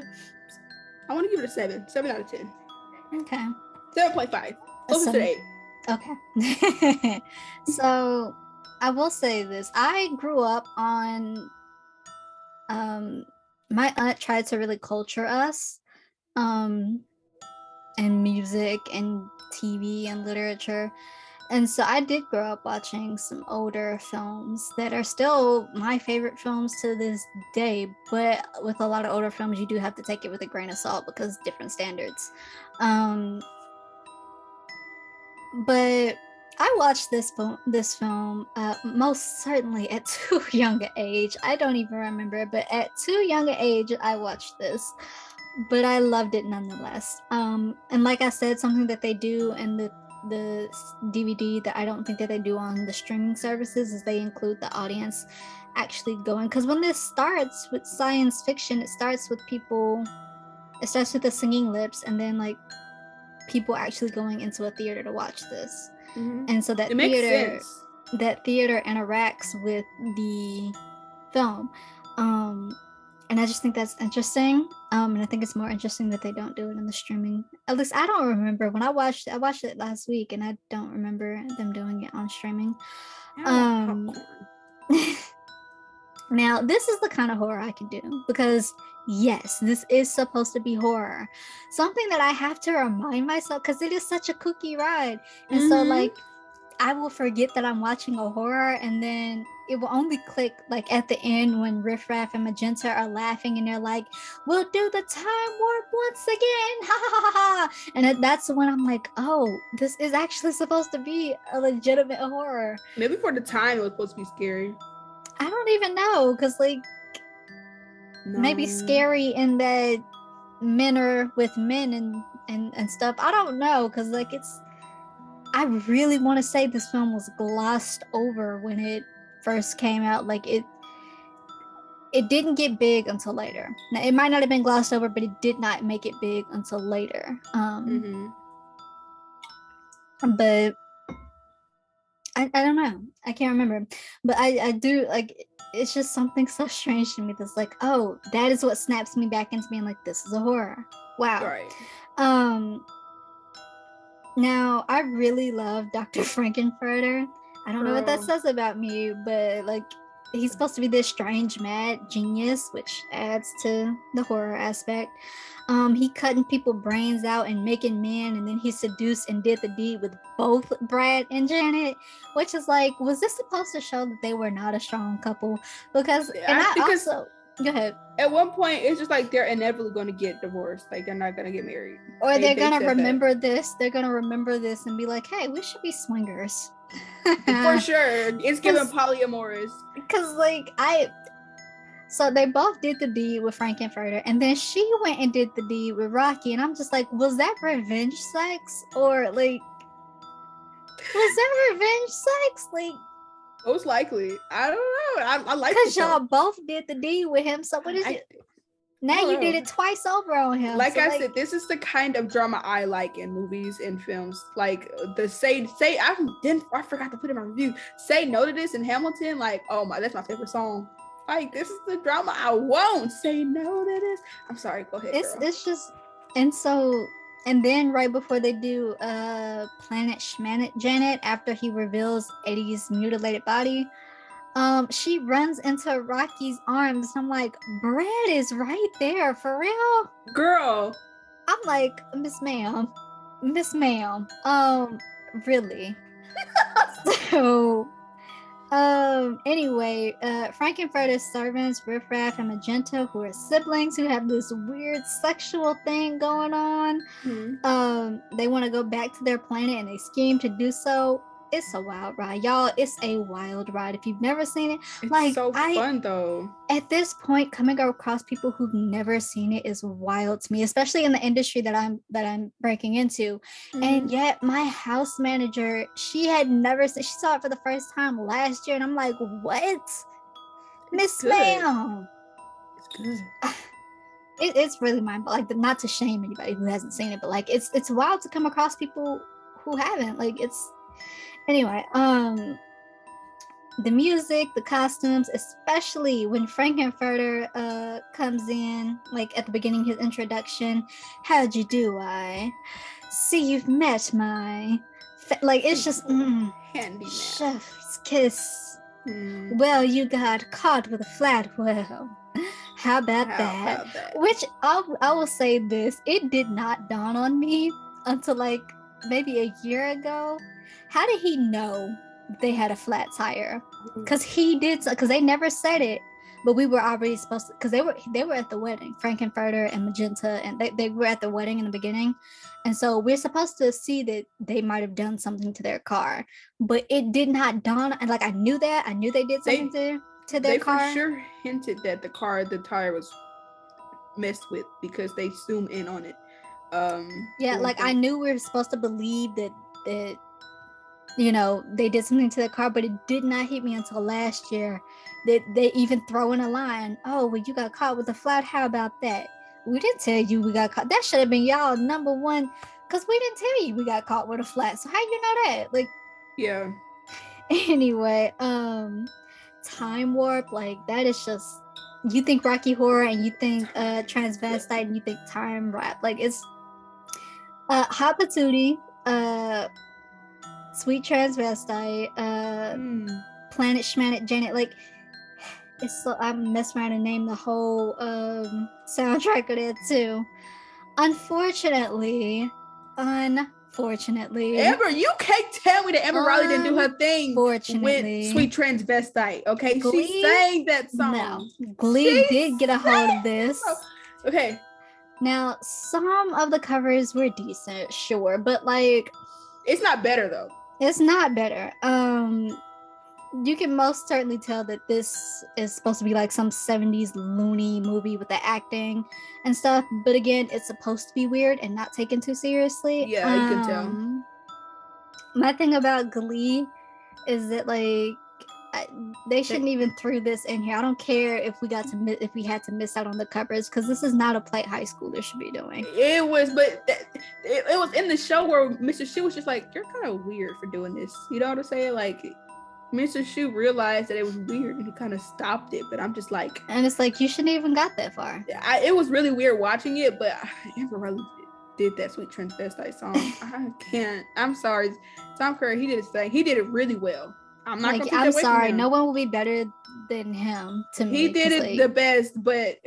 want to give it a 7 out of 10. Okay. 7.5. Closer to 8. Okay. So I will say this. I grew up on my aunt tried to really culture us um in music and TV and literature. And so I did grow up watching some older films that are still my favorite films to this day. But with a lot of older films, you do have to take it with a grain of salt because different standards. Um, but I watched this film most certainly at too young an age. I don't even remember, but at too young an age, I watched this. But I loved it nonetheless. And like I said, something that they do in the DVD that I don't think that they do on the streaming services is they include the audience actually going. Because when this starts with science fiction, it starts with people. It starts with the singing lips, and then like people actually going into a theater to watch this. Mm-hmm. And so that It makes sense. theater interacts with the film. And I just think that's interesting. And I think it's more interesting that they don't do it in the streaming. At least I don't remember when I watched it last week, and I don't remember them doing it on streaming. Popcorn. Now this is the kind of horror I can do because yes, this is supposed to be horror. Something that I have to remind myself because it is such a kooky ride, and so like I will forget that I'm watching a horror, and then it will only click like at the end when Riff Raff and Magenta are laughing and they're like, "We'll do the time warp once again!" Ha ha ha ha! And that's when I'm like, "Oh, this is actually supposed to be a legitimate horror." Maybe for the time it was supposed to be scary. I don't even know, because like maybe scary in that men are with men and stuff. I don't know, because like I really want to say this film was glossed over when it first came out. Like it didn't get big until later. Now it might not have been glossed over, but it did not make it big until later. But I don't know. I can't remember. But I do like it's just something so strange to me that's like, oh, that is what snaps me back into being like, this is a horror. Wow. Right. Now I really love Dr. Frankenfurter. I don't know what that says about me, but like he's supposed to be this strange mad genius, which adds to the horror aspect. He cutting people brains out and making men, and then he seduced and did the deed with both Brad and Janet, which is like, was this supposed to show that they were not a strong couple? Because also go ahead. At one point, it's just like they're inevitably going to get divorced. Like they're not going to get married, or they're going to remember this. They're going to remember this and be like, "Hey, we should be swingers." For sure, it's given polyamorous. Because like so they both did the deed with Frankenfurter, and then she went and did the deed with Rocky, and I'm just like, was that revenge sex, or like, was that revenge sex? Like, most likely, I don't know. I like because y'all both did the deed with him. So what is it? Now you did it twice over on him. Like I said, this is the kind of drama I like in movies and films. Like the say I forgot to put in my review. Say no to this in Hamilton. Like, oh my, that's my favorite song. Like, this is the drama I won't say no to this. I'm sorry, go ahead. It's just, and so, and then right before they do Planet Schmanet Janet, after he reveals Eddie's mutilated body, she runs into Rocky's arms. I'm like, Brad is right there, for real? Girl. I'm like, Miss Ma'am, really? So anyway, Frankenfurter's servants, Riff Raff and Magenta, who are siblings who have this weird sexual thing going on, they want to go back to their planet and they scheme to do so. It's a wild ride, y'all. It's a wild ride. If you've never seen it, it's like so fun though. At this point, coming across people who've never seen it is wild to me, especially in the industry that I'm breaking into. And yet, my house manager, she had never seen. She saw it for the first time last year, and I'm like, "What, Miss Ma'am?" It's good. It's really mind-blowing. Like, not to shame anybody who hasn't seen it, but like, it's wild to come across people who haven't. Like, it's. Anyway, the music, the costumes, especially when Frankenfurter comes in, like at the beginning of his introduction. How'd you do, I? See, you've met my Like it's just handyman. chef's kiss. Hmm. Well, you got caught with a flat. Well, how about that? Which I will say this: it did not dawn on me until like maybe a year ago. How did he know they had a flat tire? Because he did. Because they never said it, but we were already supposed to. Because they were at the wedding. Frankenfurter and Magenta, and they were at the wedding in the beginning, and so we're supposed to see that they might have done something to their car, but it did not dawn. And like I knew that. I knew they did something to their car. They for sure hinted that the tire was messed with because they zoom in on it. Yeah, like I knew we were supposed to believe that you know they did something to the car, but it did not hit me until last year that they even throw in a line. Oh, well, you got caught with a flat. How about that? We didn't tell you we got caught. That should have been y'all number one, because we didn't tell you we got caught with a flat. So how you know that? Like, yeah. Anyway, time warp, like that is just, you think Rocky Horror and you think transvestite and you think time rap. Like it's Hot Patootie, Sweet Transvestite, Planet Schmanet Janet. Like it's so, I'm messing around and name the whole soundtrack of it too. Unfortunately, Amber, you can't tell me that Amber Riley didn't do her thing with Sweet Transvestite. Okay, Glee, she sang that song. No, Glee did get a hold of this. Okay. Now, some of the covers were decent, sure, but like it's not better though. It's not better. You can most certainly tell that this is supposed to be like some 70s loony movie with the acting and stuff, but again, it's supposed to be weird and not taken too seriously. Yeah, you can tell. My thing about Glee is that like they shouldn't even throw this in here. I don't care if we had to miss out on the covers, because this is not a play high schoolers should be doing. It was, but it was in the show where Mr. Shu was just like, you're kind of weird for doing this. You know what I'm saying? Like Mr. Shu realized that it was weird and he kind of stopped it, but I'm just like, and it's like you shouldn't even got that far. It was really weird watching it, but I never really did that Sweet Transvestite song. I can't. I'm sorry, Tom Curry. He did his thing. He did it really well. I'm not. Like, I'm sorry. No one will be better than him to me. He did it the best, but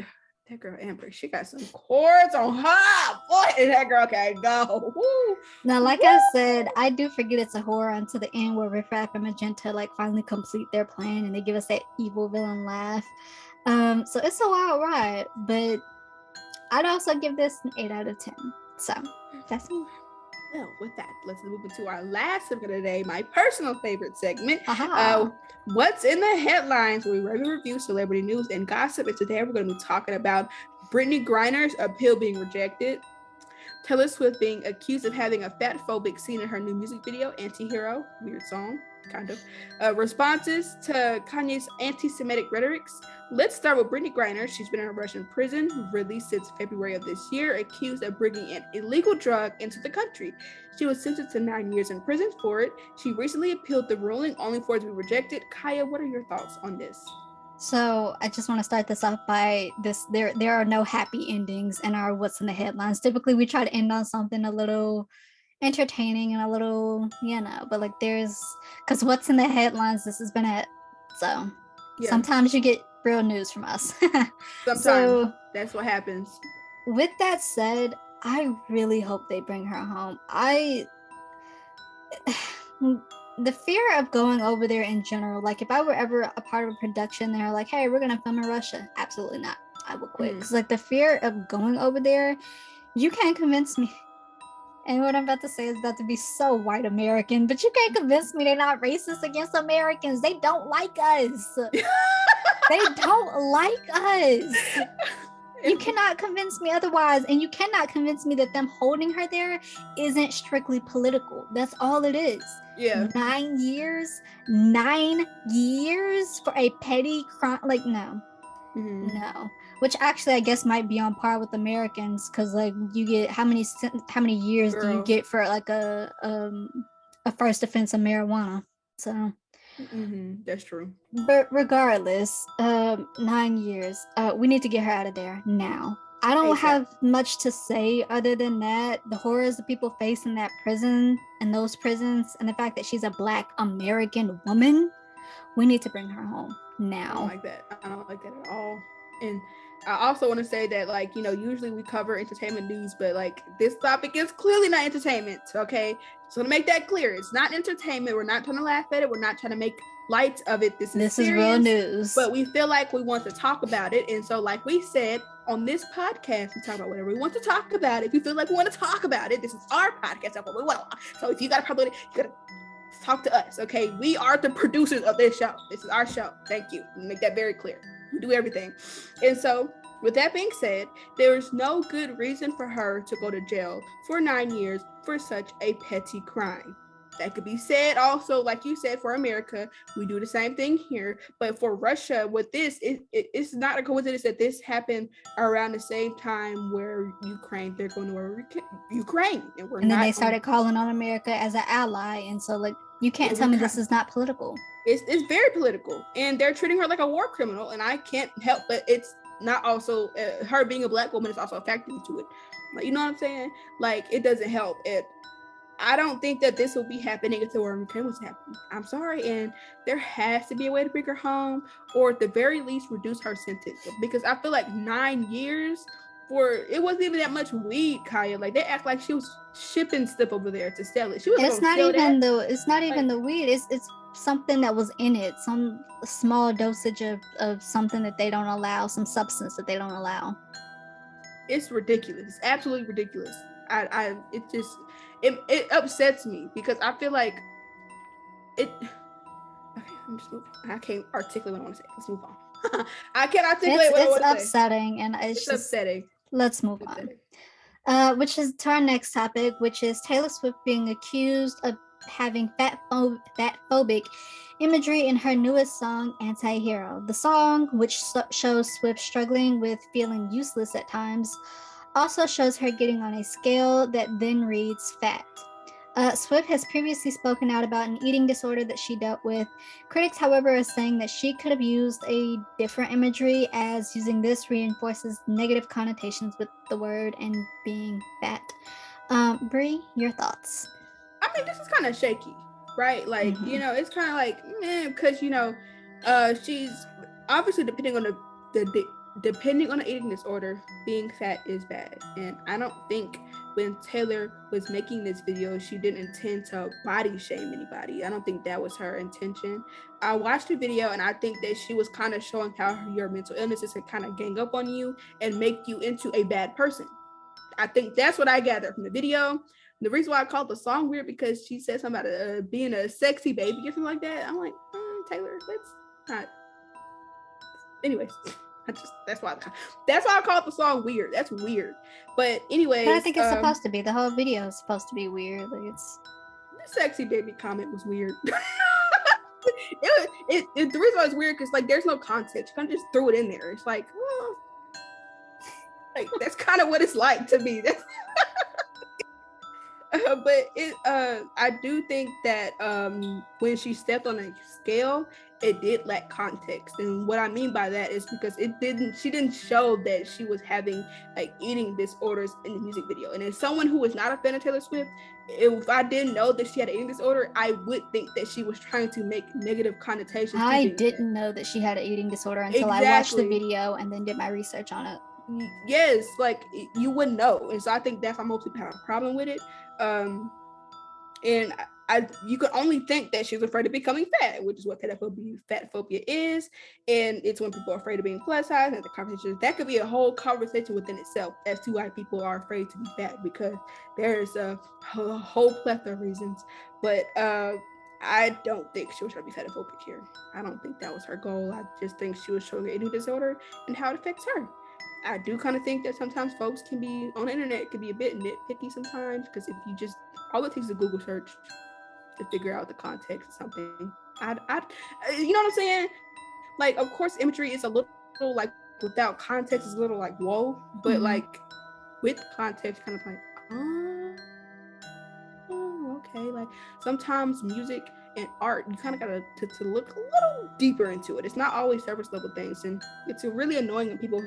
that girl Amber, she got some chords on her. Boy, that girl can go. Woo. Now, like I said, I do forget it's a horror until the end where Riff Raff and Magenta like finally complete their plan and they give us that evil villain laugh. So it's a wild ride, but I'd also give this an 8 out of 10. So that's me. Well, with that, let's move into our last segment of the day, my personal favorite segment. What's in the headlines, where we regularly review celebrity news and gossip. And today we're going to be talking about Brittany Griner's appeal being rejected, Taylor Swift being accused of having a fat-phobic scene in her new music video, Anti-Hero, weird song, kind of, responses to Kanye's anti-Semitic rhetorics. Let's start with Brittany Griner. She's been in a Russian prison, released since February of this year, accused of bringing an illegal drug into the country. She was sentenced to 9 years in prison for it. She recently appealed the ruling, only for it to be rejected. Kaya, what are your thoughts on this? So I just want to start this off by this. There are no happy endings in our What's in the Headlines. Typically, we try to end on something a little entertaining and a little, but like because What's in the Headlines, this has been it. So sometimes you get real news from us. Sometimes. So, that's what happens. With that said, I really hope they bring her home. The fear of going over there in general, like if I were ever a part of a production, they're like, hey, we're gonna film in Russia. Absolutely not. I would quit. Because like the fear of going over there, you can't convince me. And what I'm about to say is about to be so white American, but you can't convince me they're not racist against Americans. They don't like us. They don't like us. You cannot convince me otherwise, and you cannot convince me that them holding her there isn't strictly political. That's all it is. Yeah. 9 years for a petty crime. Like, no. No. Which actually I guess might be on par with Americans, because like you get how many years do you get for like a first offense of marijuana? So that's true. But regardless, 9 years. We need to get her out of there now. I don't ASAP. have much to say other than that. The horrors that people face in that prison, in those prisons, and the fact that she's a Black American woman, we need to bring her home I don't now. like that. I don't like that at all. And I also want to say that, like, you know, usually we cover entertainment news, but like this topic is clearly not entertainment. Okay, so to make that clear, it's not entertainment. We're not trying to laugh at it. We're not trying to make light of it. This is real serious. news. But we feel like we want to talk about it, and so like we said on this podcast, we talk about whatever we want to talk about. If you feel like we want to talk about it, this is our podcast. That's what we want. So if you got a problem with it, you gotta talk to us, okay? We are the producers of this show. This is our show. Thank you. Make that very clear. We do everything. And so, with that being said, there is no good reason for her to go to jail for 9 years for such a petty crime. That could be said also, like you said, for America, we do the same thing here. But for Russia, with this, it's not a coincidence that this happened around the same time where Ukraine, they're going to war with Ukraine. And then they started calling on America as an ally. And so, like, you can't tell me this is not political. It's very political. And they're treating her like a war criminal. And I can't help but it's not also, her being a Black woman is also a factor into it. Like, you know what I'm saying? Like, it doesn't help. I don't think that this will be happening if the war in Ukraine was happening. I'm sorry. And there has to be a way to bring her home, or at the very least reduce her sentence. Because I feel like 9 years for, it wasn't even that much weed, Kaya. Like, they act like she was shipping stuff over there to sell it. She was It's not even the weed. It's something that was in it, some small dosage of something that they don't allow, some substance that they don't allow. It's ridiculous. It's absolutely ridiculous. It upsets me because I feel like it. Okay, I'm just moving on. I can't articulate what I want to say. Let's move on. I can't articulate what I want to say. It's upsetting, and it's just upsetting. Let's move on. Which is to our next topic, which is Taylor Swift being accused of having fat phobic imagery in her newest song, Anti-Hero. The song, which shows Swift struggling with feeling useless at times, also shows her getting on a scale that then reads fat. Swift has previously spoken out about an eating disorder that she dealt with. Critics, however, are saying that she could have used a different imagery, as using this reinforces negative connotations with the word and being fat. Brie, your thoughts? I mean, this is kind of shaky, right? Like, you know, it's kind of like, because, you know, she's obviously depending on the eating disorder, being fat is bad. And I don't think when Taylor was making this video, she didn't intend to body shame anybody. I don't think that was her intention. I watched the video and I think that she was kind of showing how your mental illnesses can kind of gang up on you and make you into a bad person. I think that's what I gathered from the video. The reason why I called the song weird because she said something about being a sexy baby or something like that. I'm like, Taylor, let's not. Anyways, that's why I called the song weird. That's weird. But anyways, but I think it's supposed to be. The whole video is supposed to be weird. Like, it's the sexy baby comment was weird. The reason why it's weird because like there's no context. You kind of just threw it in there. It's like, well, like that's kind of what it's like to me. But I do think that when she stepped on a scale, it did lack context. And what I mean by that is because she didn't show that she was having like eating disorders in the music video. And as someone who is not a fan of Taylor Swift, if I didn't know that she had an eating disorder, I would think that she was trying to make negative connotations. I didn't know that she had an eating disorder until I watched the video and then did my research on it. Yes, like you wouldn't know. And so I think that's why most people have a problem with it. And you could only think that she's afraid of becoming fat, which is what fat phobia is. And it's when people are afraid of being plus size, and the conversation that could be a whole conversation within itself as to why people are afraid to be fat, because there's a whole plethora of reasons. But I don't think she was trying to be fatophobic here. I don't think that was her goal. I just think she was showing an eating disorder and how it affects her. I do kind of think that sometimes folks can be on the internet, can be a bit nitpicky sometimes, because if you just, all it takes is a Google search to figure out the context of something. You know what I'm saying? Like, of course, imagery is a little like without context is a little like whoa, but like with context, kind of like, oh, okay. Like sometimes music and art, you kind of gotta to look a little deeper into it. It's not always surface level things, and it's really annoying when people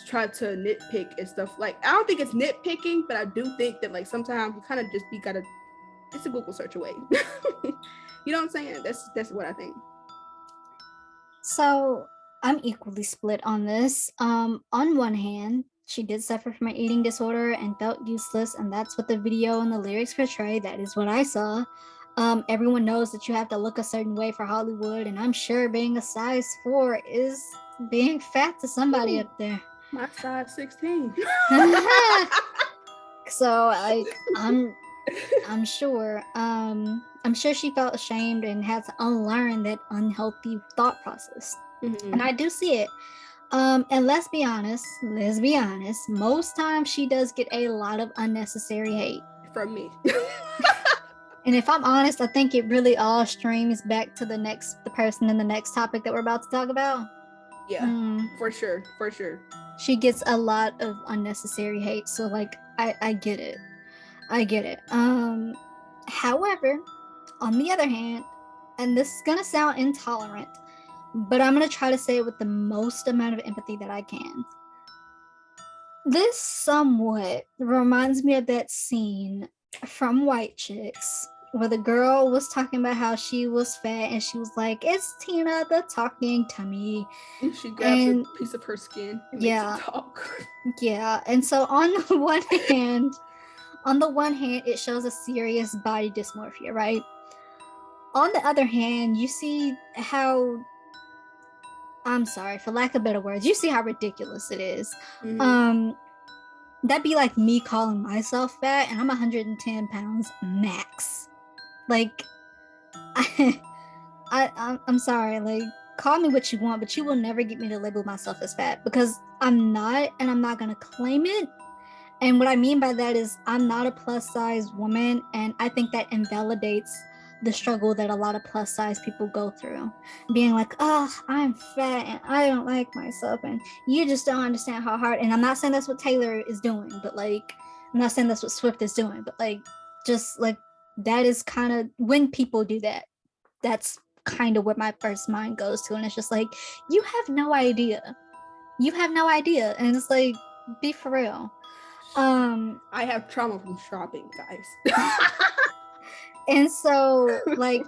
try to nitpick and stuff. Like, I don't think it's nitpicking, but I do think that like sometimes you kind of just be gotta. It's a Google search away. You know what I'm saying? That's what I think. So I'm equally split on this. On one hand, she did suffer from an eating disorder and felt useless, and that's what the video and the lyrics portray. That is what I saw. Everyone knows that you have to look a certain way for Hollywood, and I'm sure being a size 4 is being fat to somebody Ooh, up there. my size 16. So I'm sure. I'm sure she felt ashamed and had to unlearn that unhealthy thought process. Mm-hmm. And I do see it. And let's be honest, most times she does get a lot of unnecessary hate. From me. And if I'm honest, I think it really all streams back to the person in the next topic that we're about to talk about. Yeah, for sure. She gets a lot of unnecessary hate, so like I get it. However, on the other hand, and this is gonna sound intolerant, but I'm gonna try to say it with the most amount of empathy that I can. This somewhat reminds me of that scene from White Chicks where the girl was talking about how she was fat and she was like, "It's Tina the talking tummy." She grabs a piece of her skin and makes it talk. Yeah. And so on the one hand, it shows a serious body dysmorphia, right? On the other hand, you see how, I'm sorry, for lack of better words, you see how ridiculous it is. Mm-hmm. That'd be like me calling myself fat, and I'm 110 pounds max. Like, I'm sorry, like, call me what you want, but you will never get me to label myself as fat because I'm not, and I'm not gonna claim it. And what I mean by that is I'm not a plus size woman, and I think that invalidates the struggle that a lot of plus size people go through. Being like, oh, I'm fat and I don't like myself, and you just don't understand how hard. And I'm not saying that's what Taylor is doing, but like, I'm not saying that's what Swift is doing, but like, just like, that is kind of when people do that, that's kind of what my first mind goes to. And it's just like, you have no idea. You have no idea. And it's like, be for real. I have trauma from shopping, guys. And so like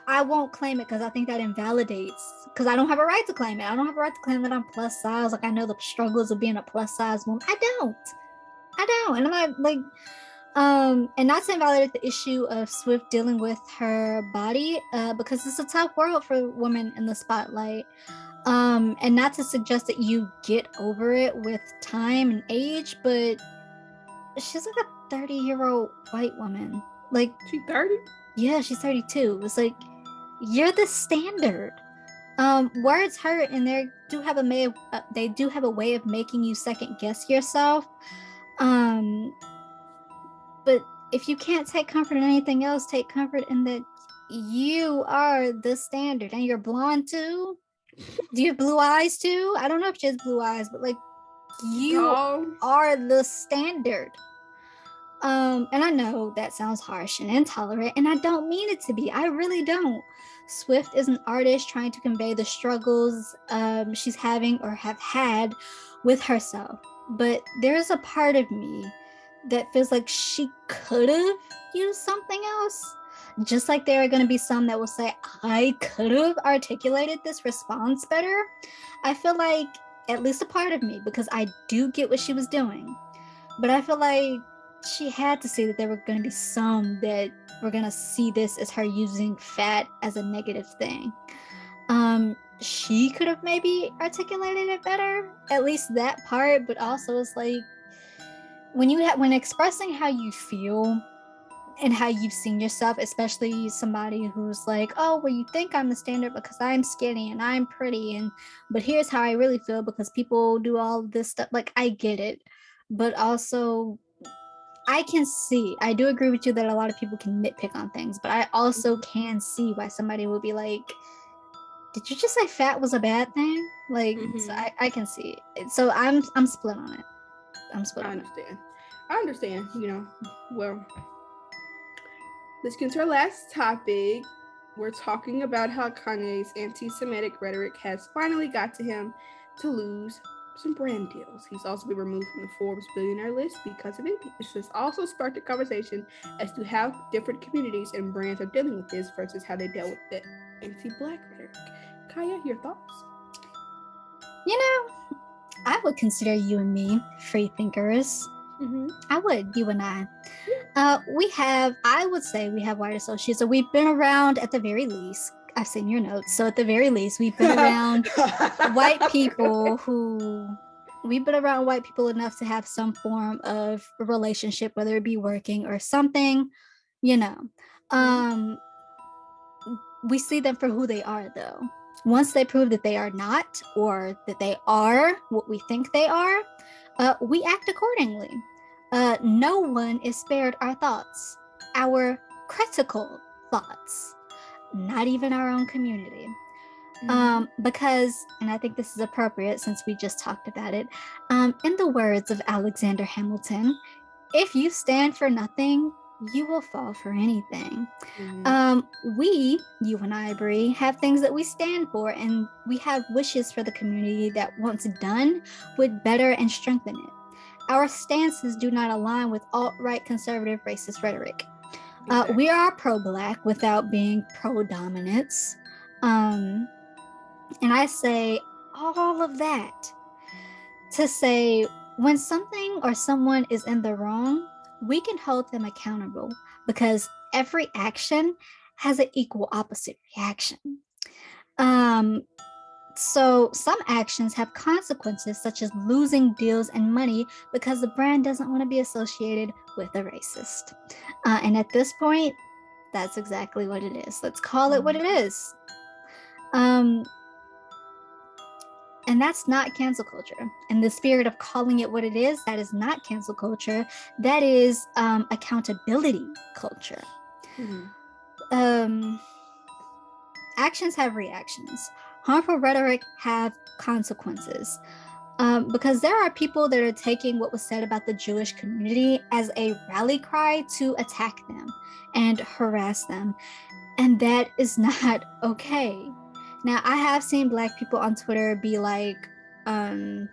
I won't claim it because I think that invalidates, because I don't have a right to claim it. I don't have a right to claim that I'm plus size. Like, I know the struggles of being a plus size woman. I don't. And I'm not like, and not to invalidate the issue of Swift dealing with her body, because it's a tough world for women in the spotlight. And not to suggest that you get over it with time and age, but she's like a 30-year-old white woman. Like, She 30? Yeah, she's 32. It's like, you're the standard. Words hurt, and they do have a way of making you second guess yourself. But if you can't take comfort in anything else, take comfort in that you are the standard, and you're blonde too. Do you have blue eyes too? I don't know if she has blue eyes, but like, you are the standard. And I know that sounds harsh and intolerant, and I don't mean it to be. I really don't. Swift is an artist trying to convey the struggles she's having or have had with herself. But there's a part of me that feels like she could have used something else. Just like there are going to be some that will say, I could have articulated this response better. I feel like, at least a part of me, because I do get what she was doing, but I feel like she had to see that there were going to be some that were going to see this as her using fat as a negative thing. She could have maybe articulated it better, at least that part, but also it's like, when expressing how you feel and how you've seen yourself, especially somebody who's like, oh, well, you think I'm the standard because I'm skinny and I'm pretty, but here's how I really feel because people do all this stuff. Like, I get it, but also I do agree with you that a lot of people can nitpick on things, but I also can see why somebody would be like, did you just say fat was a bad thing? Like, so I can see it. So I'm split on it. I understand. You know, well, let's get to our last topic. We're talking about how Kanye's anti-Semitic rhetoric has finally got to him to lose some brand deals. He's also been removed from the Forbes billionaire list because of it. This has also sparked a conversation as to how different communities and brands are dealing with this versus how they dealt with the anti-Black rhetoric. Kaya, your thoughts? You know, I would consider you and me free thinkers. I would, you and I. I would say we have white associates. So we've been around at the very least. I've seen your notes. So at the very least, we've been around white people enough to have some form of relationship, whether it be working or something, you know. We see them for who they are, though. Once they prove that they are not, or that they are what we think they are, we act accordingly. No one is spared our thoughts, our critical thoughts, not even our own community. Because, and I think this is appropriate since we just talked about it, in the words of Alexander Hamilton, if you stand for nothing, you will fall for anything. We, you and I, Brie, have things that we stand for, and we have wishes for the community that once done would better and strengthen it. Our stances do not align with alt-right conservative racist rhetoric. Exactly. We are pro-Black without being pro-dominance. And I say all of that to say when something or someone is in the wrong, we can hold them accountable because every action has an equal opposite reaction. So some actions have consequences such as losing deals and money because the brand doesn't want to be associated with a racist. And at this point, that's exactly what it is. Let's call it what it is. And that's not cancel culture. In the spirit of calling it what it is, that is not cancel culture. That is accountability culture. Actions have reactions. Harmful rhetoric have consequences. Because there are people that are taking what was said about the Jewish community as a rally cry to attack them and harass them. And that is not okay. Now, I have seen Black people on Twitter be like, the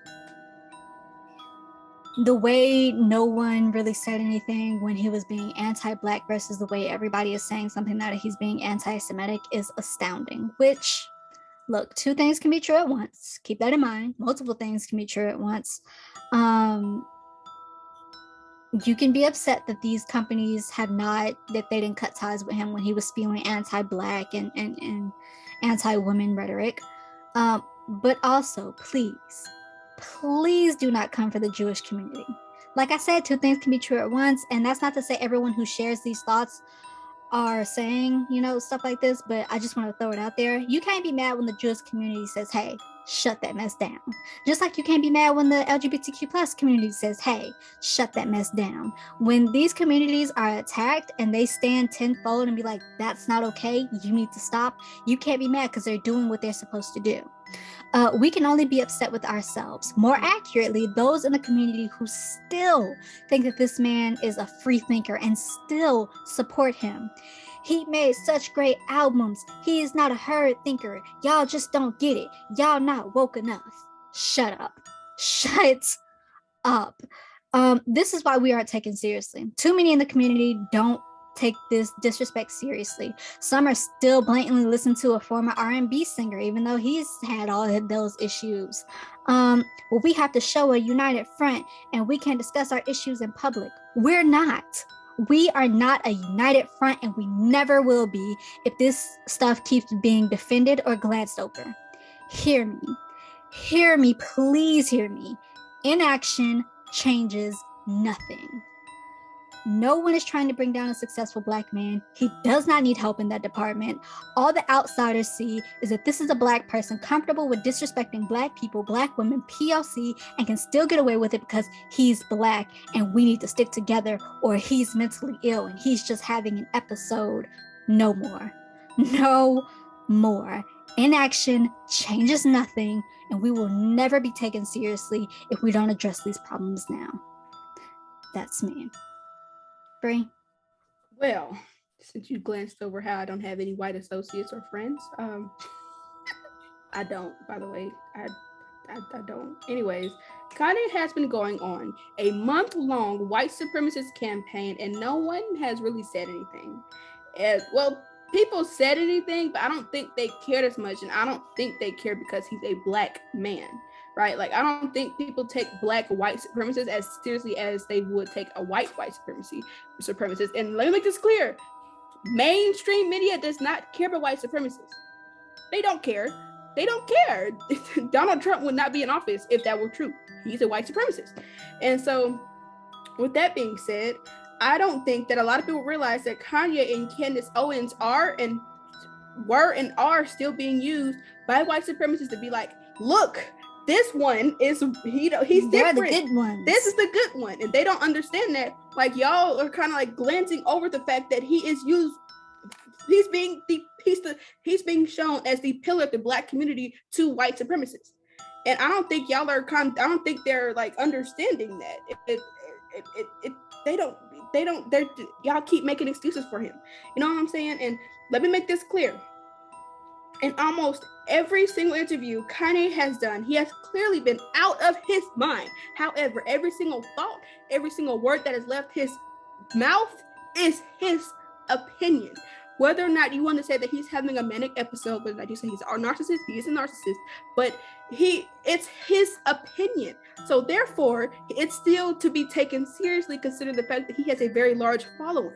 way no one really said anything when he was being anti-Black versus the way everybody is saying something that he's being anti-Semitic is astounding, which, look, two things can be true at once. Keep that in mind. Multiple things can be true at once. You can be upset that these companies that they didn't cut ties with him when he was spewing anti-Black and anti-women rhetoric. But also, please do not come for the Jewish community. Like I said, two things can be true at once, and that's not to say everyone who shares these thoughts are saying, stuff like this, but I just want to throw it out there. You can't be mad when the Jewish community says, hey, shut that mess down. Just like you can't be mad when the LGBTQ plus community says, hey, shut that mess down. When these communities are attacked and they stand tenfold and be like, that's not okay, you need to stop, you can't be mad because they're doing what they're supposed to do. We can only be upset with ourselves. More accurately, those in the community who still think that this man is a free thinker and still support him. He made such great albums. He is not a herd thinker. Y'all just don't get it. Y'all not woke enough. Shut up. Shut up. This is why we aren't taken seriously. Too many in the community don't take this disrespect seriously. Some are still blatantly listening to a former R&B singer, even though he's had all of those issues. Well, we have to show a united front, and we can't discuss our issues in public. We're not. We are not a united front, and we never will be if this stuff keeps being defended or glanced over. Hear me. Hear me. Please hear me. Inaction changes nothing. No one is trying to bring down a successful Black man. He does not need help in that department. All the outsiders see is that this is a Black person comfortable with disrespecting Black people, Black women, PLC, and can still get away with it because he's Black and we need to stick together, or he's mentally ill and he's just having an episode. No more. No more. Inaction changes nothing, and we will never be taken seriously if we don't address these problems now. That's me. Brie? Well, since you glanced over how I don't have any white associates or friends, I don't, by the way. I don't. Anyways, Kanye has been going on a month-long white supremacist campaign, and no one has really said anything. And well, people said anything, but I don't think they cared as much, and I don't think they care because he's a black man, right? Like, I don't think people take black white supremacists as seriously as they would take a white supremacist. And let me make this clear: mainstream media does not care about white supremacists. They don't care. They don't care. Donald Trump would not be in office if that were true. He's a white supremacist. And so, with that being said, I don't think that a lot of people realize that Kanye and Candace Owens are and were and are still being used by white supremacists to be like, look, this one is he's They're different. the good ones. This is the good one, and they don't understand that. Like, y'all are kind of like glancing over the fact that he is used. He's being shown as the pillar of the black community to white supremacists, and I don't think y'all are. I don't think they're like understanding that. They don't. Y'all keep making excuses for him. You know what I'm saying? And let me make this clear. In almost every single interview Kanye has done, he has clearly been out of his mind. However, every single thought, every single word that has left his mouth is his opinion. Whether or not you want to say that he's having a manic episode, whether or not you say he's a narcissist, he is a narcissist, but it's his opinion. So therefore, it's still to be taken seriously, considering the fact that he has a very large following,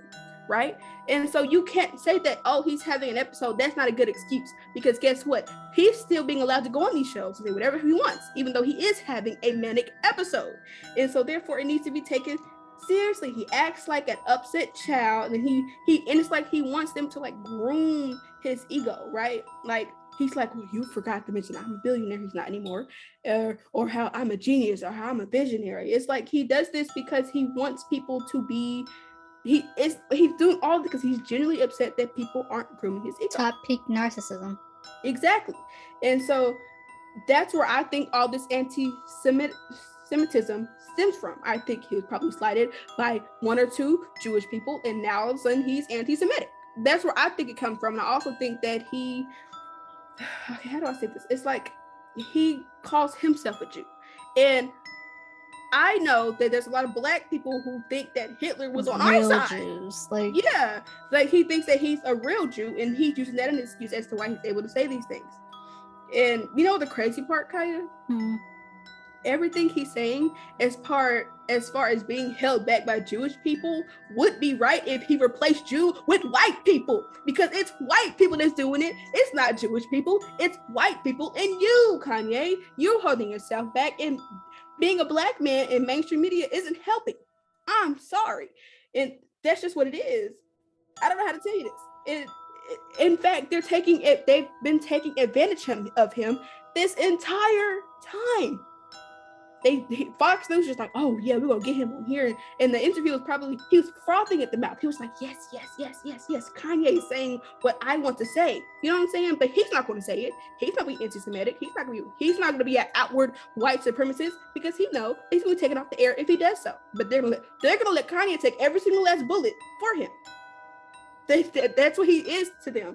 right? And so you can't say that, oh, he's having an episode. That's not a good excuse, because guess what? He's still being allowed to go on these shows and say whatever he wants, even though he is having a manic episode. And so therefore, it needs to be taken seriously. He acts like an upset child, and and it's like he wants them to like groom his ego, right? Like, he's like, well, you forgot to mention I'm a billionaire. He's not anymore. Or how I'm a genius, or how I'm a visionary. It's like he does this because he wants people to be. He's doing all because he's genuinely upset that people aren't grooming his ego. Top peak narcissism. Exactly. And so that's where I think all this anti-Semitism stems from. I think he was probably slighted by one or two Jewish people, and now all of a sudden he's anti-Semitic. That's where I think it comes from. And I also think that okay, how do I say this? It's like he calls himself a Jew. And I know that there's a lot of black people who think that Hitler was on real our side. Jews, yeah, like he thinks that he's a real Jew, and he's using that as an excuse as to why he's able to say these things. And you know the crazy part, Kaya? Everything he's saying as far as being held back by Jewish people would be right if he replaced Jew with white people, because it's white people that's doing it. It's not Jewish people, it's white people. And you, Kanye, you're holding yourself back, and being a black man in mainstream media isn't helping. I'm sorry. And that's just what it is. I don't know how to tell you this. In fact, they've been taking advantage of him this entire time. Fox News just like, oh yeah, we're gonna get him on here. And the interview was he was frothing at the mouth. He was like, yes. Kanye is saying what I want to say. You know what I'm saying? But he's not going to say it. He's not going to be anti-Semitic. He's not going to be an outward white supremacist, because he knows he's going to be taken off the air if he does so. But they're going to let Kanye take every single last bullet for him. That's what he is to them.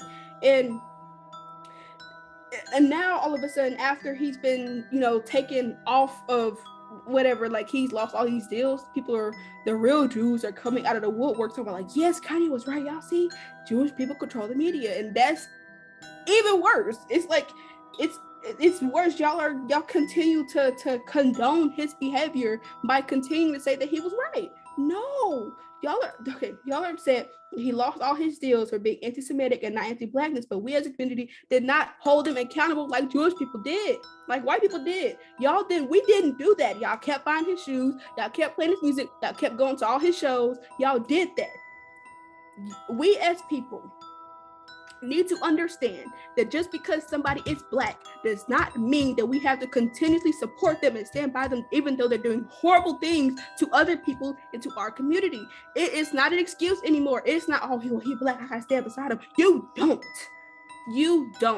And now all of a sudden, after he's been, taken off of whatever, like he's lost all these deals, the real Jews are coming out of the woodwork talking about like, yes, Kanye was right. Y'all see, Jewish people control the media. And that's even worse. It's like, it's worse. Y'all continue to condone his behavior by continuing to say that he was right. No, y'all are upset. He lost all his deals for being anti-Semitic and not anti-blackness, but we as a community did not hold him accountable like Jewish people did, like white people did. We didn't do that. Y'all kept buying his shoes, y'all kept playing his music, y'all kept going to all his shows. Y'all did that. We as people need to understand that just because somebody is black does not mean that we have to continuously support them and stand by them, even though they're doing horrible things to other people and to our community. It is not an excuse anymore. It's not, oh, he black, I gotta stand beside him. You don't.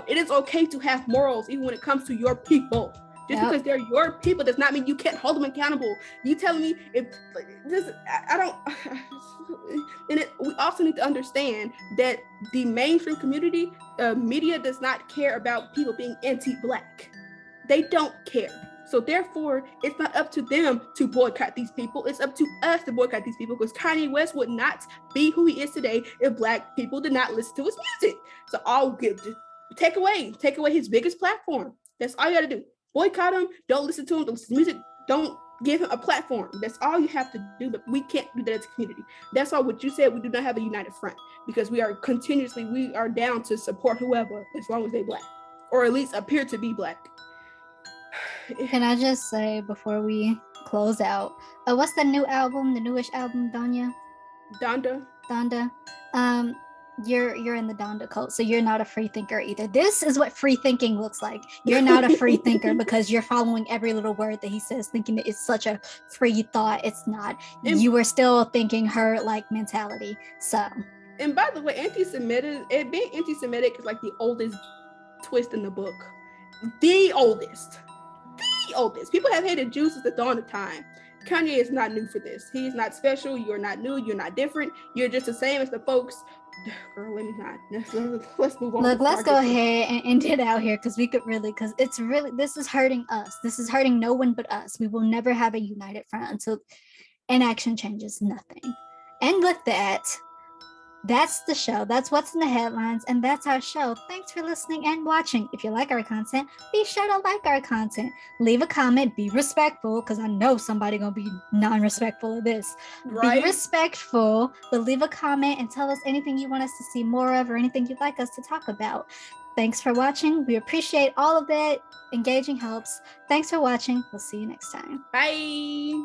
It is okay to have morals even when it comes to your people. Just Yep. because they're your people does not mean you can't hold them accountable. You telling me if this, I don't. And we also need to understand that the mainstream community, media does not care about people being anti-black. They don't care. So therefore, it's not up to them to boycott these people. It's up to us to boycott these people, because Kanye West would not be who he is today if black people did not listen to his music. So I'll give, take away his biggest platform. That's all you got to do. Boycott him. Don't listen to him. Don't listen to music. Don't give him a platform. That's all you have to do. But we can't do that as a community. That's why what you said, we do not have a united front, because we are down to support whoever as long as they black, or at least appear to be black. Can I just say before we close out, what's the newish album, Danya? Donda. You're in the Donda cult, so you're not a free thinker either. This is what free thinking looks like. You're not a free thinker because you're following every little word that he says, thinking that it's such a free thought. It's not. You were still thinking her like mentality. So. And by the way, being anti-Semitic is like the oldest twist in the book. The oldest. People have hated Jews since the dawn of time. Kanye is not new for this. He's not special. You're not new. You're not different. You're just the same as the folks. Girl, let me not. Let's move on. Look, let's go ahead and end it out here, because we could really, because it's really, this is hurting us. This is hurting no one but us. We will never have a united front until inaction changes nothing. And with that, that's the show. That's what's in the headlines, and that's our show. Thanks for listening and watching. If you like our content, be sure to like our content. Leave a comment. Be respectful, because I know somebody gonna be non-respectful of this. Right? Be respectful, but leave a comment and tell us anything you want us to see more of, or anything you'd like us to talk about. Thanks for watching. We appreciate all of that. Engaging helps. Thanks for watching. We'll see you next time. Bye.